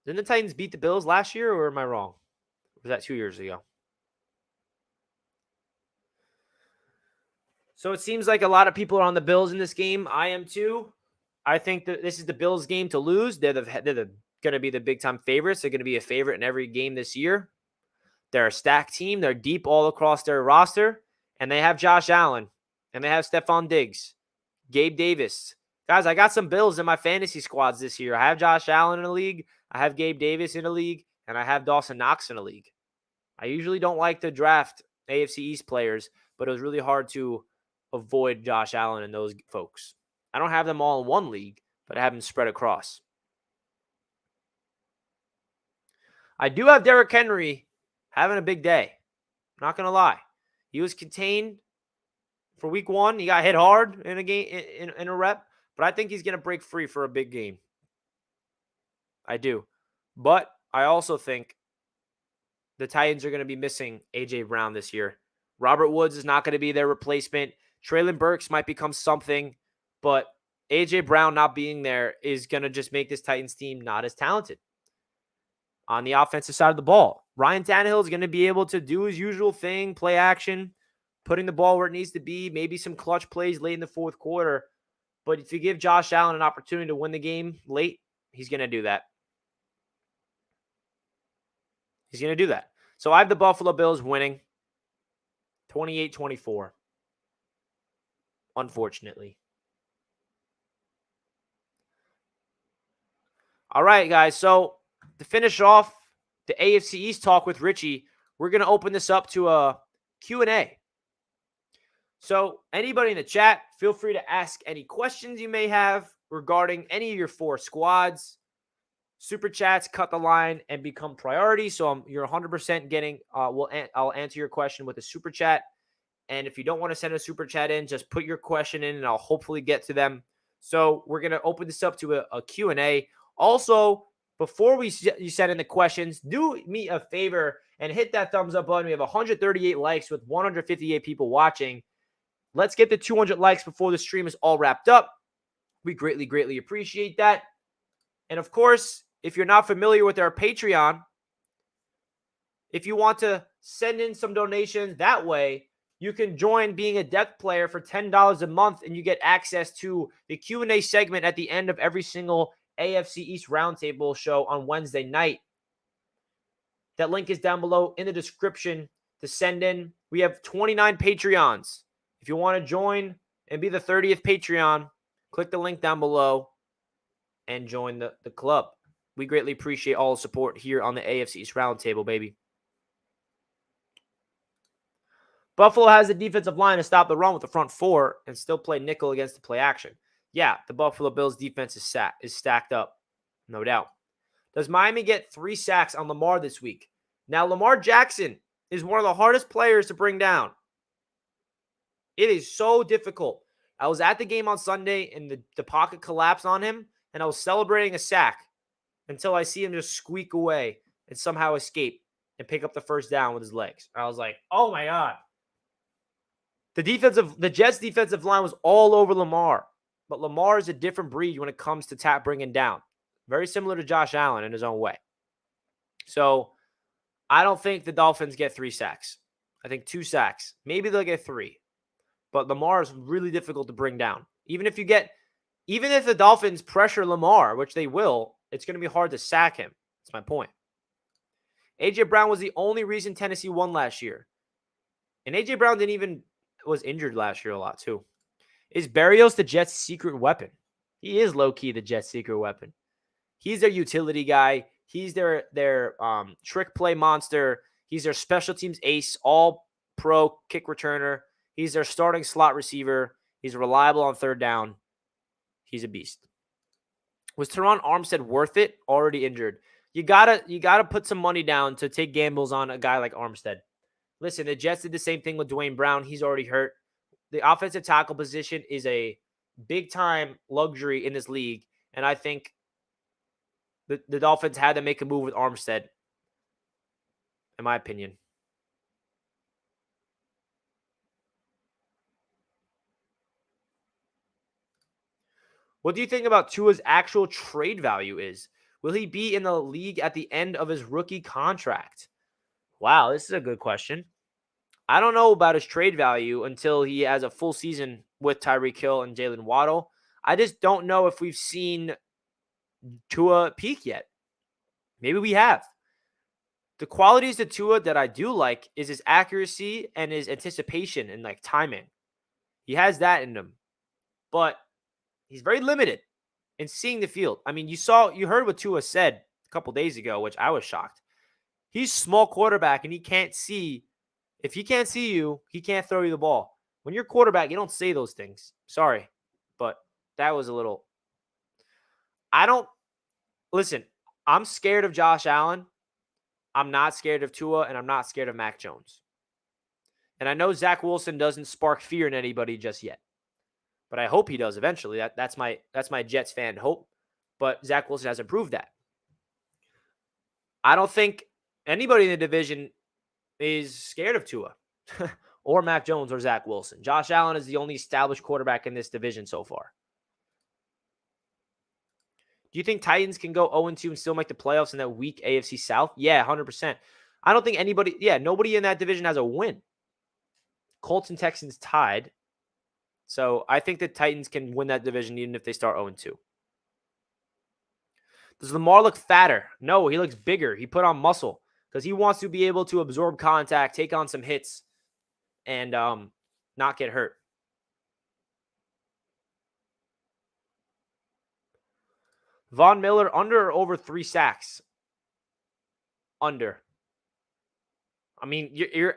Didn't the Titans beat the Bills last year, or am I wrong? Was that 2 years ago? So it seems like a lot of people are on the Bills in this game. I am too. I think that this is the Bills' game to lose. They're going to be the big-time favorites. They're going to be a favorite in every game this year. They're a stacked team. They're deep all across their roster. And they have Josh Allen. And they have Stephon Diggs. Gabe Davis. Guys, I got some Bills in my fantasy squads this year. I have Josh Allen in the league. I have Gabe Davis in the league. And I have Dawson Knox in the league. I usually don't like to draft AFC East players, but it was really hard to avoid Josh Allen and those folks. I don't have them all in one league, but I have them spread across. I do have Derrick Henry having a big day. Not going to lie. He was contained for week 1. He got hit hard in a game in a rep, but I think he's going to break free for a big game. I do. But I also think the Titans are going to be missing A.J. Brown this year. Robert Woods is not going to be their replacement. Treylon Burks might become something, but A.J. Brown not being there is going to just make this Titans team not as talented. On the offensive side of the ball, Ryan Tannehill is going to be able to do his usual thing, play action, putting the ball where it needs to be, maybe some clutch plays late in the fourth quarter. But if you give Josh Allen an opportunity to win the game late, he's going to do that. He's going to do that. So I have the Buffalo Bills winning 28-24. Unfortunately. All right, guys. So to finish off the AFC East talk with Richie, we're going to open this up to a Q&A. So anybody in the chat, feel free to ask any questions you may have regarding any of your 4 squads. Super chats cut the line and become priority. So you're 100% getting. I'll answer your question with a super chat. And if you don't want to send a super chat in, just put your question in, and I'll hopefully get to them. So we're gonna open this up to a Q&A. Also, before you send in the questions, do me a favor and hit that thumbs up button. We have 138 likes with 158 people watching. Let's get to 200 likes before the stream is all wrapped up. We greatly, greatly appreciate that. And of course, if you're not familiar with our Patreon, if you want to send in some donations that way, you can join being a depth player for $10 a month, and you get access to the Q&A segment at the end of every single AFC East Roundtable show on Wednesday night. That link is down below in the description to send in. We have 29 Patreons. If you want to join and be the 30th Patreon, click the link down below and join the club. We greatly appreciate all the support here on the AFC East Roundtable, baby. Buffalo has the defensive line to stop the run with the front 4 and still play nickel against the play action. Yeah, the Buffalo Bills defense is stacked up, no doubt. Does Miami get 3 sacks on Lamar this week? Now, Lamar Jackson is one of the hardest players to bring down. It is so difficult. I was at the game on Sunday, and the pocket collapsed on him, and I was celebrating a sack until I see him just squeak away and somehow escape and pick up the first down with his legs. I was like, oh my God. The Jets defensive line was all over Lamar, but Lamar is a different breed when it comes to bringing down. Very similar to Josh Allen in his own way. So I don't think the Dolphins get 3 sacks. I think 2 sacks. Maybe they'll get 3. But Lamar is really difficult to bring down. Even if the Dolphins pressure Lamar, which they will, it's going to be hard to sack him. That's my point. A.J. Brown was the only reason Tennessee won last year. And A.J. Brown was injured last year a lot too. Is Berrios the Jets' secret weapon? He is low-key the Jets' secret weapon. He's their utility guy. He's their trick play monster. He's their special teams ace, all-pro kick returner. He's their starting slot receiver. He's reliable on third down. He's a beast. Was Teron Armstead worth it? Already injured. You gotta put some money down to take gambles on a guy like Armstead. Listen, the Jets did the same thing with Dwayne Brown. He's already hurt. The offensive tackle position is a big-time luxury in this league, and I think the Dolphins had to make a move with Armstead, in my opinion. What do you think about Tua's actual trade value is? Will he be in the league at the end of his rookie contract? Wow, this is a good question. I don't know about his trade value until he has a full season with Tyreek Hill and Jalen Waddle. I just don't know if we've seen Tua peak yet. Maybe we have. The qualities of Tua that I do like is his accuracy and his anticipation and timing. He has that in him. But he's very limited in seeing the field. I mean, you heard what Tua said a couple days ago, which I was shocked. He's a small quarterback, and he can't see. If he can't see you, he can't throw you the ball. When you're quarterback, you don't say those things. Sorry, but that was a little. Listen, I'm scared of Josh Allen. I'm not scared of Tua, and I'm not scared of Mac Jones. And I know Zach Wilson doesn't spark fear in anybody just yet. But I hope he does eventually. That's my Jets fan hope. But Zach Wilson hasn't proved that. I don't think anybody in the division is scared of Tua or Mac Jones or Zach Wilson. Josh Allen is the only established quarterback in this division so far. Do you think Titans can go 0-2 and still make the playoffs in that weak AFC South? Yeah, 100%. I don't think nobody in that division has a win. Colts and Texans tied. So I think the Titans can win that division even if they start 0-2. Does Lamar look fatter? No, he looks bigger. He put on muscle because he wants to be able to absorb contact, take on some hits, and not get hurt. Von Miller, under or over 3 sacks? Under. I mean, you're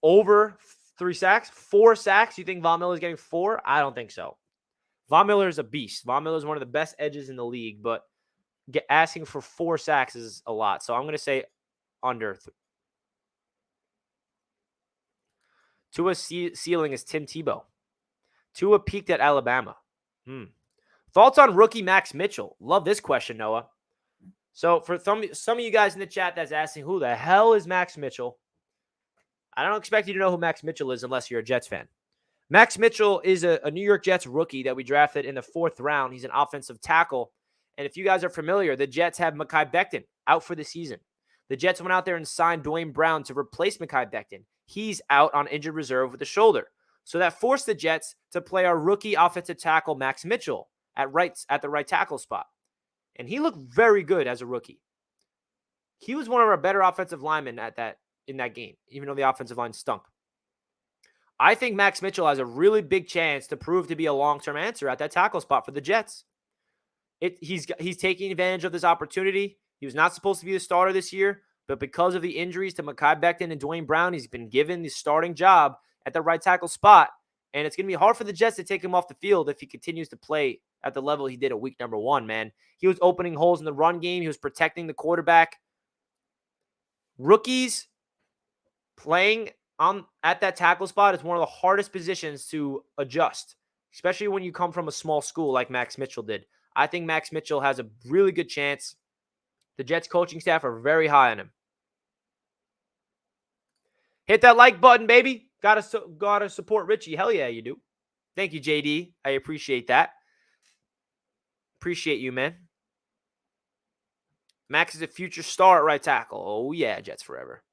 over 3 sacks? 4 sacks? You think Von Miller is getting 4? I don't think so. Von Miller is a beast. Von Miller is one of the best edges in the league, but asking for 4 sacks is a lot. So I'm going to say under. Tua's ceiling is Tim Tebow. Tua peaked at Alabama. Thoughts on rookie Max Mitchell? Love this question, Noah. So for some of you guys in the chat that's asking, who the hell is Max Mitchell? I don't expect you to know who Max Mitchell is unless you're a Jets fan. Max Mitchell is a New York Jets rookie that we drafted in the 4th round. He's an offensive tackle. And if you guys are familiar, the Jets have Mekhi Becton out for the season. The Jets went out there and signed Dwayne Brown to replace Mekhi Becton. He's out on injured reserve with a shoulder. So that forced the Jets to play our rookie offensive tackle, Max Mitchell, at the right tackle spot. And he looked very good as a rookie. He was one of our better offensive linemen in that game, even though the offensive line stunk. I think Max Mitchell has a really big chance to prove to be a long-term answer at that tackle spot for the Jets. He's taking advantage of this opportunity. He was not supposed to be the starter this year, but because of the injuries to Mekhi Becton and Dwayne Brown, he's been given the starting job at the right tackle spot. And it's going to be hard for the Jets to take him off the field if he continues to play at the level he did at week number 1, man. He was opening holes in the run game. He was protecting the quarterback. Rookies playing at that tackle spot is one of the hardest positions to adjust, especially when you come from a small school like Max Mitchell did. I think Max Mitchell has a really good chance. The Jets coaching staff are very high on him. Hit that like button, baby. Gotta support Richie. Hell yeah, you do. Thank you, JD. I appreciate that. Appreciate you, man. Max is a future star at right tackle. Oh, yeah, Jets forever.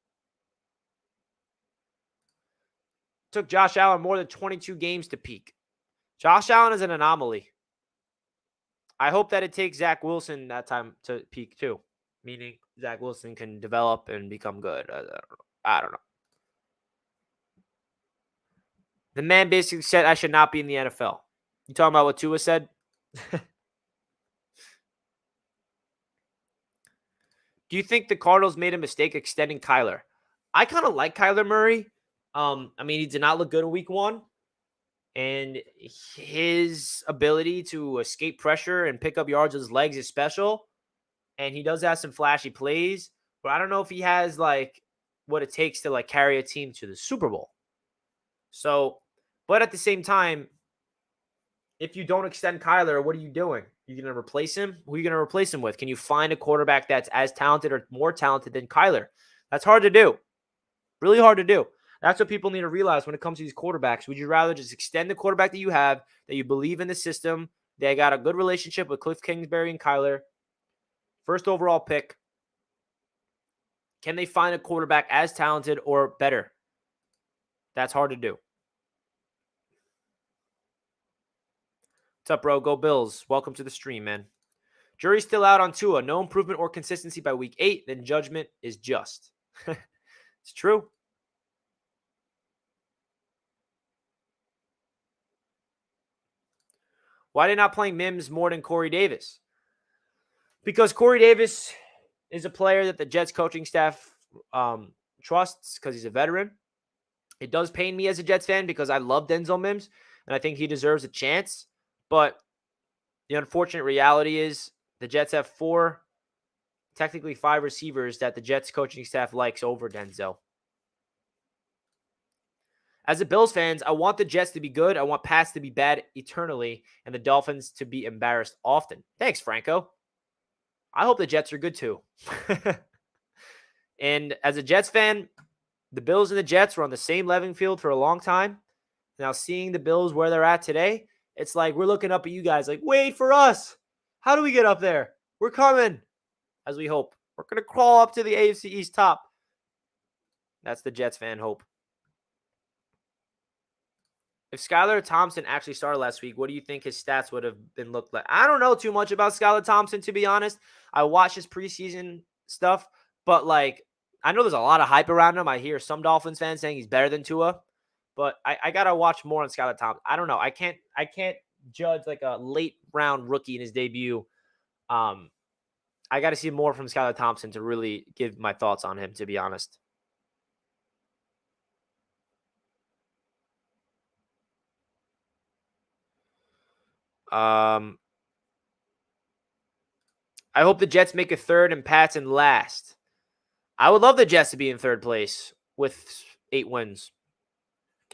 Took Josh Allen more than 22 games to peak. Josh Allen is an anomaly. I hope that it takes Zach Wilson that time to peak too, meaning Zach Wilson can develop and become good. I don't know. The man basically said I should not be in the NFL. You talking about what Tua said? Do you think the Cardinals made a mistake extending Kyler? I kind of like Kyler Murray. He did not look good in week 1. And his ability to escape pressure and pick up yards with his legs is special. And he does have some flashy plays. But I don't know if he has, what it takes to, carry a team to the Super Bowl. So, but at the same time, if you don't extend Kyler, what are you doing? You're going to replace him? Who are you going to replace him with? Can you find a quarterback that's as talented or more talented than Kyler? That's hard to do. Really hard to do. That's what people need to realize when it comes to these quarterbacks. Would you rather just extend the quarterback that you have, that you believe in the system, they got a good relationship with Cliff Kingsbury and Kyler, first overall pick? Can they find a quarterback as talented or better? That's hard to do. What's up, bro? Go Bills. Welcome to the stream, man. Jury's still out on Tua. No improvement or consistency by week 8, then judgment is just. It's true. Why are they not playing Mims more than Corey Davis? Because Corey Davis is a player that the Jets coaching staff trusts because he's a veteran. It does pain me as a Jets fan because I love Denzel Mims, and I think he deserves a chance. But the unfortunate reality is the Jets have 4, technically 5 receivers that the Jets coaching staff likes over Denzel. As a Bills fans, I want the Jets to be good. I want Pats to be bad eternally and the Dolphins to be embarrassed often. Thanks, Franco. I hope the Jets are good too. And as a Jets fan, the Bills and the Jets were on the same leveling field for a long time. Now seeing the Bills where they're at today, it's like we're looking up at you guys like, wait for us. How do we get up there? We're coming, as we hope. We're going to crawl up to the AFC East top. That's the Jets fan hope. If Skylar Thompson actually started last week, what do you think his stats would have been looked like? I don't know too much about Skylar Thompson, to be honest. I watched his preseason stuff, but I know there's a lot of hype around him. I hear some Dolphins fans saying he's better than Tua, but I gotta watch more on Skylar Thompson. I don't know. I can't judge a late round rookie in his debut. I got to see more from Skylar Thompson to really give my thoughts on him, to be honest. I hope the Jets make a third and Pats in last. I would love the Jets to be in third place with 8 wins.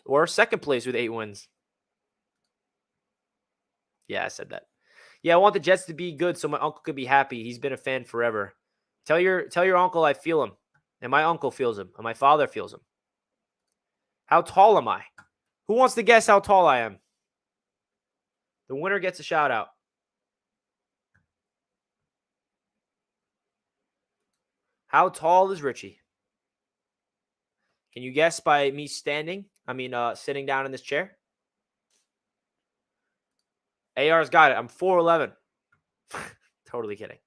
Or second place with 8 wins. Yeah, I said that. Yeah, I want the Jets to be good so my uncle could be happy. He's been a fan forever. Tell your uncle I feel him. And my uncle feels him. And my father feels him. How tall am I? Who wants to guess how tall I am? The winner gets a shout out. How tall is Richie? Can you guess by me sitting down in this chair? AR's got it. I'm 4'11". Totally kidding.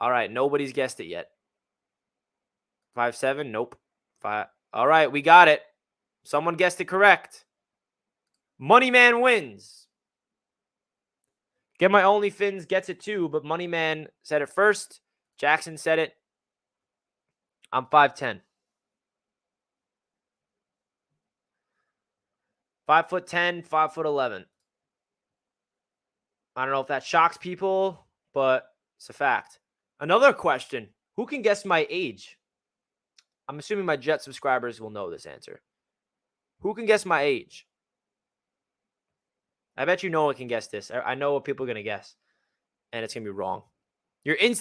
All right, nobody's guessed it yet. 5'7"? Nope. 5. All right, we got it. Someone guessed it correct. Moneyman wins. Get My OnlyFins gets it too, but Moneyman said it first. Jackson said it. I'm 5'10". 5'10", 5'11". I don't know if that shocks people, but it's a fact. Another question. Who can guess my age? I'm assuming my Jet subscribers will know this answer. Who can guess my age? I bet you no one can guess this. I know what people are going to guess, and it's going to be wrong.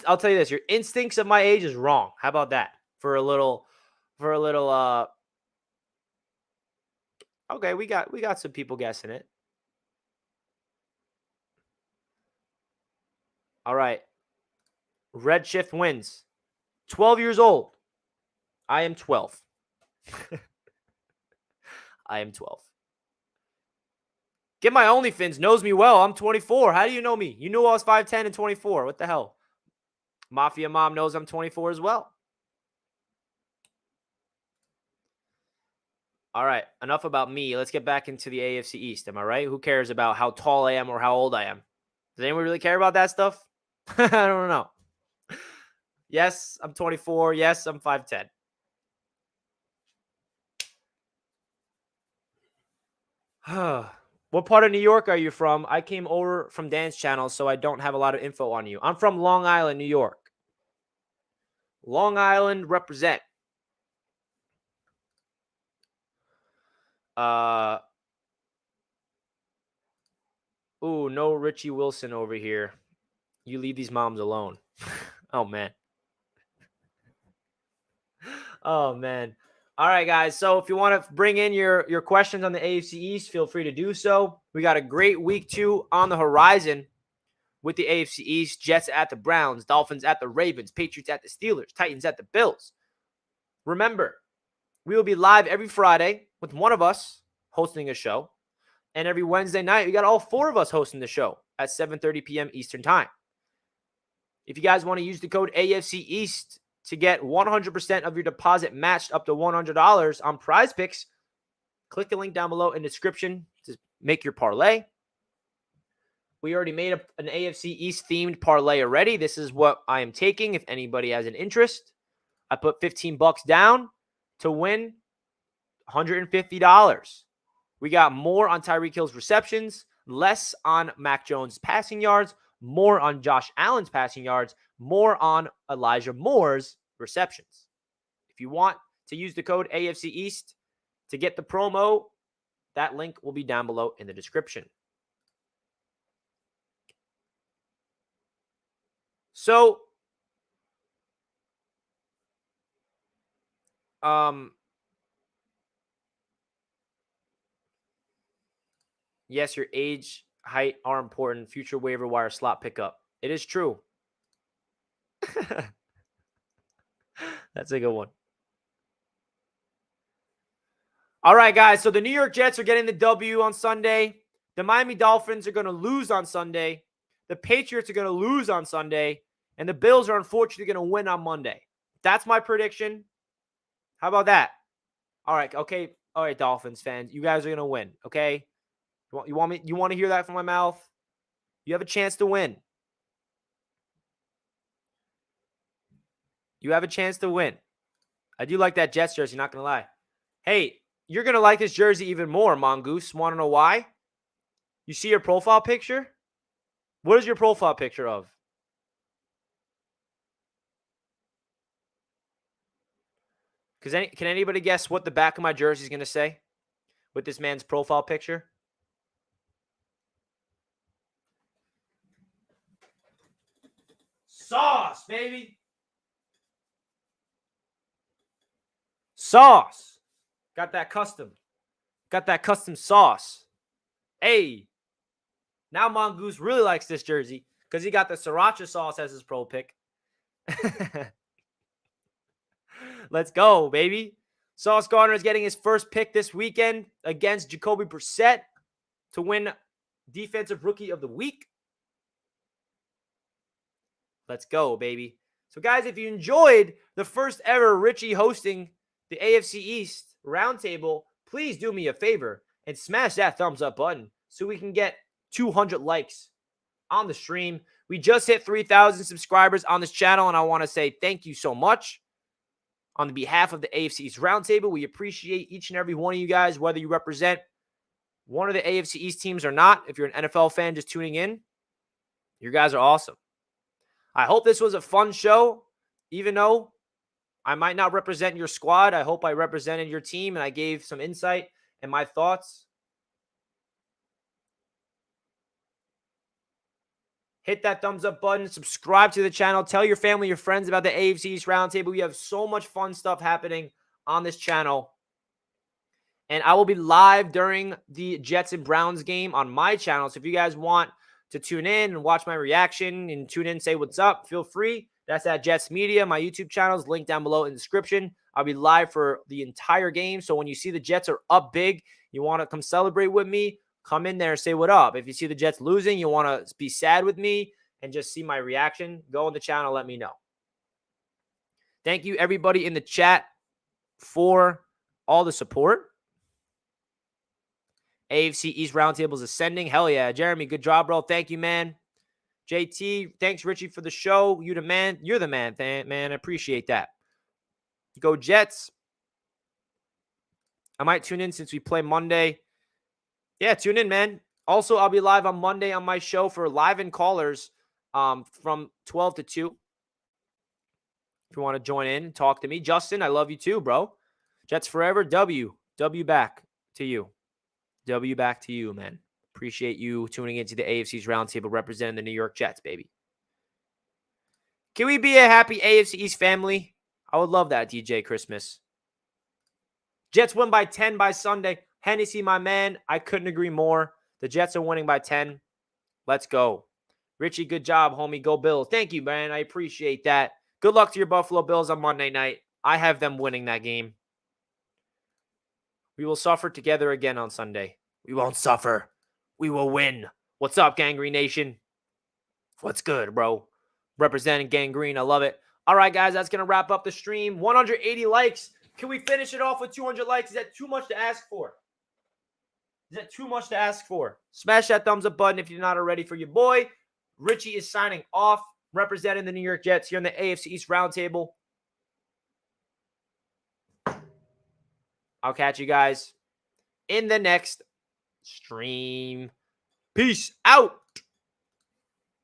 I'll tell you this. Your instincts of my age is wrong. How about that? For a little okay, we got some people guessing it. All right. Redshift wins. 12 years old. I am 12. I am 12. Get My OnlyFins knows me well. I'm 24. How do you know me? You knew I was 5'10" and 24. What the hell? Mafia Mom knows I'm 24 as well. All right. Enough about me. Let's get back into the AFC East. Am I right? Who cares about how tall I am or how old I am? Does anyone really care about that stuff? I don't know. Yes, I'm 24. Yes, I'm 5'10". What part of New York are you from? I came over from Dan's channel, so I don't have a lot of info on you. I'm from Long Island, New York. Long Island represent. Ooh, no Richie Wilson over here. You leave these moms alone. Oh, man. Oh, man. All right, guys. So if you want to bring in your questions on the AFC East, feel free to do so. We got a great week 2 on the horizon with the AFC East. Jets at the Browns, Dolphins at the Ravens, Patriots at the Steelers, Titans at the Bills. Remember, we will be live every Friday with one of us hosting a show. And every Wednesday night, we got all 4 of us hosting the show at 7:30 p.m. Eastern Time. If you guys want to use the code AFC East to get 100% of your deposit matched up to $100 on Prize Picks, click the link down below in the description to make your parlay. We already made an AFC East themed parlay already. This is what I am taking if anybody has an interest. I put $15 down to win $150. We got more on Tyreek Hill's receptions, less on Mac Jones' passing yards, more on Josh Allen's passing yards, more on Elijah Moore's receptions. If you want to use the code AFC East to get the promo, that link will be down below in the description. So, yes, your age, height are important. Future waiver wire slot pickup. It is true. That's a good one. All right, guys. So the New York Jets are getting the W on Sunday. The Miami Dolphins are going to lose on Sunday. The Patriots are going to lose on Sunday. And the Bills are unfortunately going to win on Monday. That's my prediction. How about that? All right. Okay. All right, Dolphins fans. You guys are going to win. Okay. You want to hear that from my mouth? You have a chance to win. You have a chance to win. I do like that Jets jersey, not going to lie. Hey, you're going to like this jersey even more, Mongoose. Want to know why? You see your profile picture? What is your profile picture of? Can anybody guess what the back of my jersey is going to say with this man's profile picture? Sauce, baby. Sauce. Got that custom sauce. Hey. Now Mongoose really likes this jersey because he got the sriracha sauce as his pro pick. Let's go, baby. Sauce Gardner is getting his first pick this weekend against Jacoby Brissett to win Defensive Rookie of the Week. Let's go, baby. So, guys, if you enjoyed the first ever Richie hosting the AFC East Roundtable, please do me a favor and smash that thumbs up button so we can get 200 likes on the stream. We just hit 3,000 subscribers on this channel, and I want to say thank you so much. On behalf of the AFC East Roundtable, we appreciate each and every one of you guys, whether you represent one of the AFC East teams or not. If you're an NFL fan just tuning in, you guys are awesome. I hope this was a fun show, even though I might not represent your squad. I hope I represented your team and I gave some insight and my thoughts. Hit that thumbs up button. Subscribe to the channel. Tell your family, your friends about the AFC East Roundtable. We have so much fun stuff happening on this channel. And I will be live during the Jets and Browns game on my channel. So if you guys want to tune in and watch my reaction and tune in and say what's up, feel free. That's at Jets Media. My YouTube channel is linked down below in the description. I'll be live for the entire game. So when you see the Jets are up big, you want to come celebrate with me, come in there and say what up. If you see the Jets losing, you want to be sad with me and just see my reaction, go on the channel, let me know. Thank you, everybody in the chat, for all the support. AFC East Roundtable is ascending. Hell yeah. Jeremy, good job, bro. Thank you, man. JT, thanks, Richie, for the show. You the man. You're the man, man. I appreciate that. Go Jets. I might tune in since we play Monday. Yeah, tune in, man. Also, I'll be live on Monday on my show for live and callers from 12 to 2. If you want to join in and talk to me. Justin, I love you too, bro. Jets forever. W back to you. W back to you, man. Appreciate you tuning into the AFC's Roundtable representing the New York Jets, baby. Can we be a happy AFC East family? I would love that, DJ Christmas. Jets win by 10 by Sunday. Hennessy, my man, I couldn't agree more. The Jets are winning by 10. Let's go. Richie, good job, homie. Go Bills. Thank you, man. I appreciate that. Good luck to your Buffalo Bills on Monday night. I have them winning that game. We will suffer together again on Sunday. We won't suffer. We will win. What's up, Gangrene Nation? What's good, bro? Representing Gangrene. I love it. All right, guys, that's going to wrap up the stream. 180 likes. Can we finish it off with 200 likes? Is that too much to ask for? Is that too much to ask for? Smash that thumbs up button if you're not already for your boy. Richie is signing off, representing the New York Jets here in the AFC East Roundtable. I'll catch you guys in the next stream. Peace out.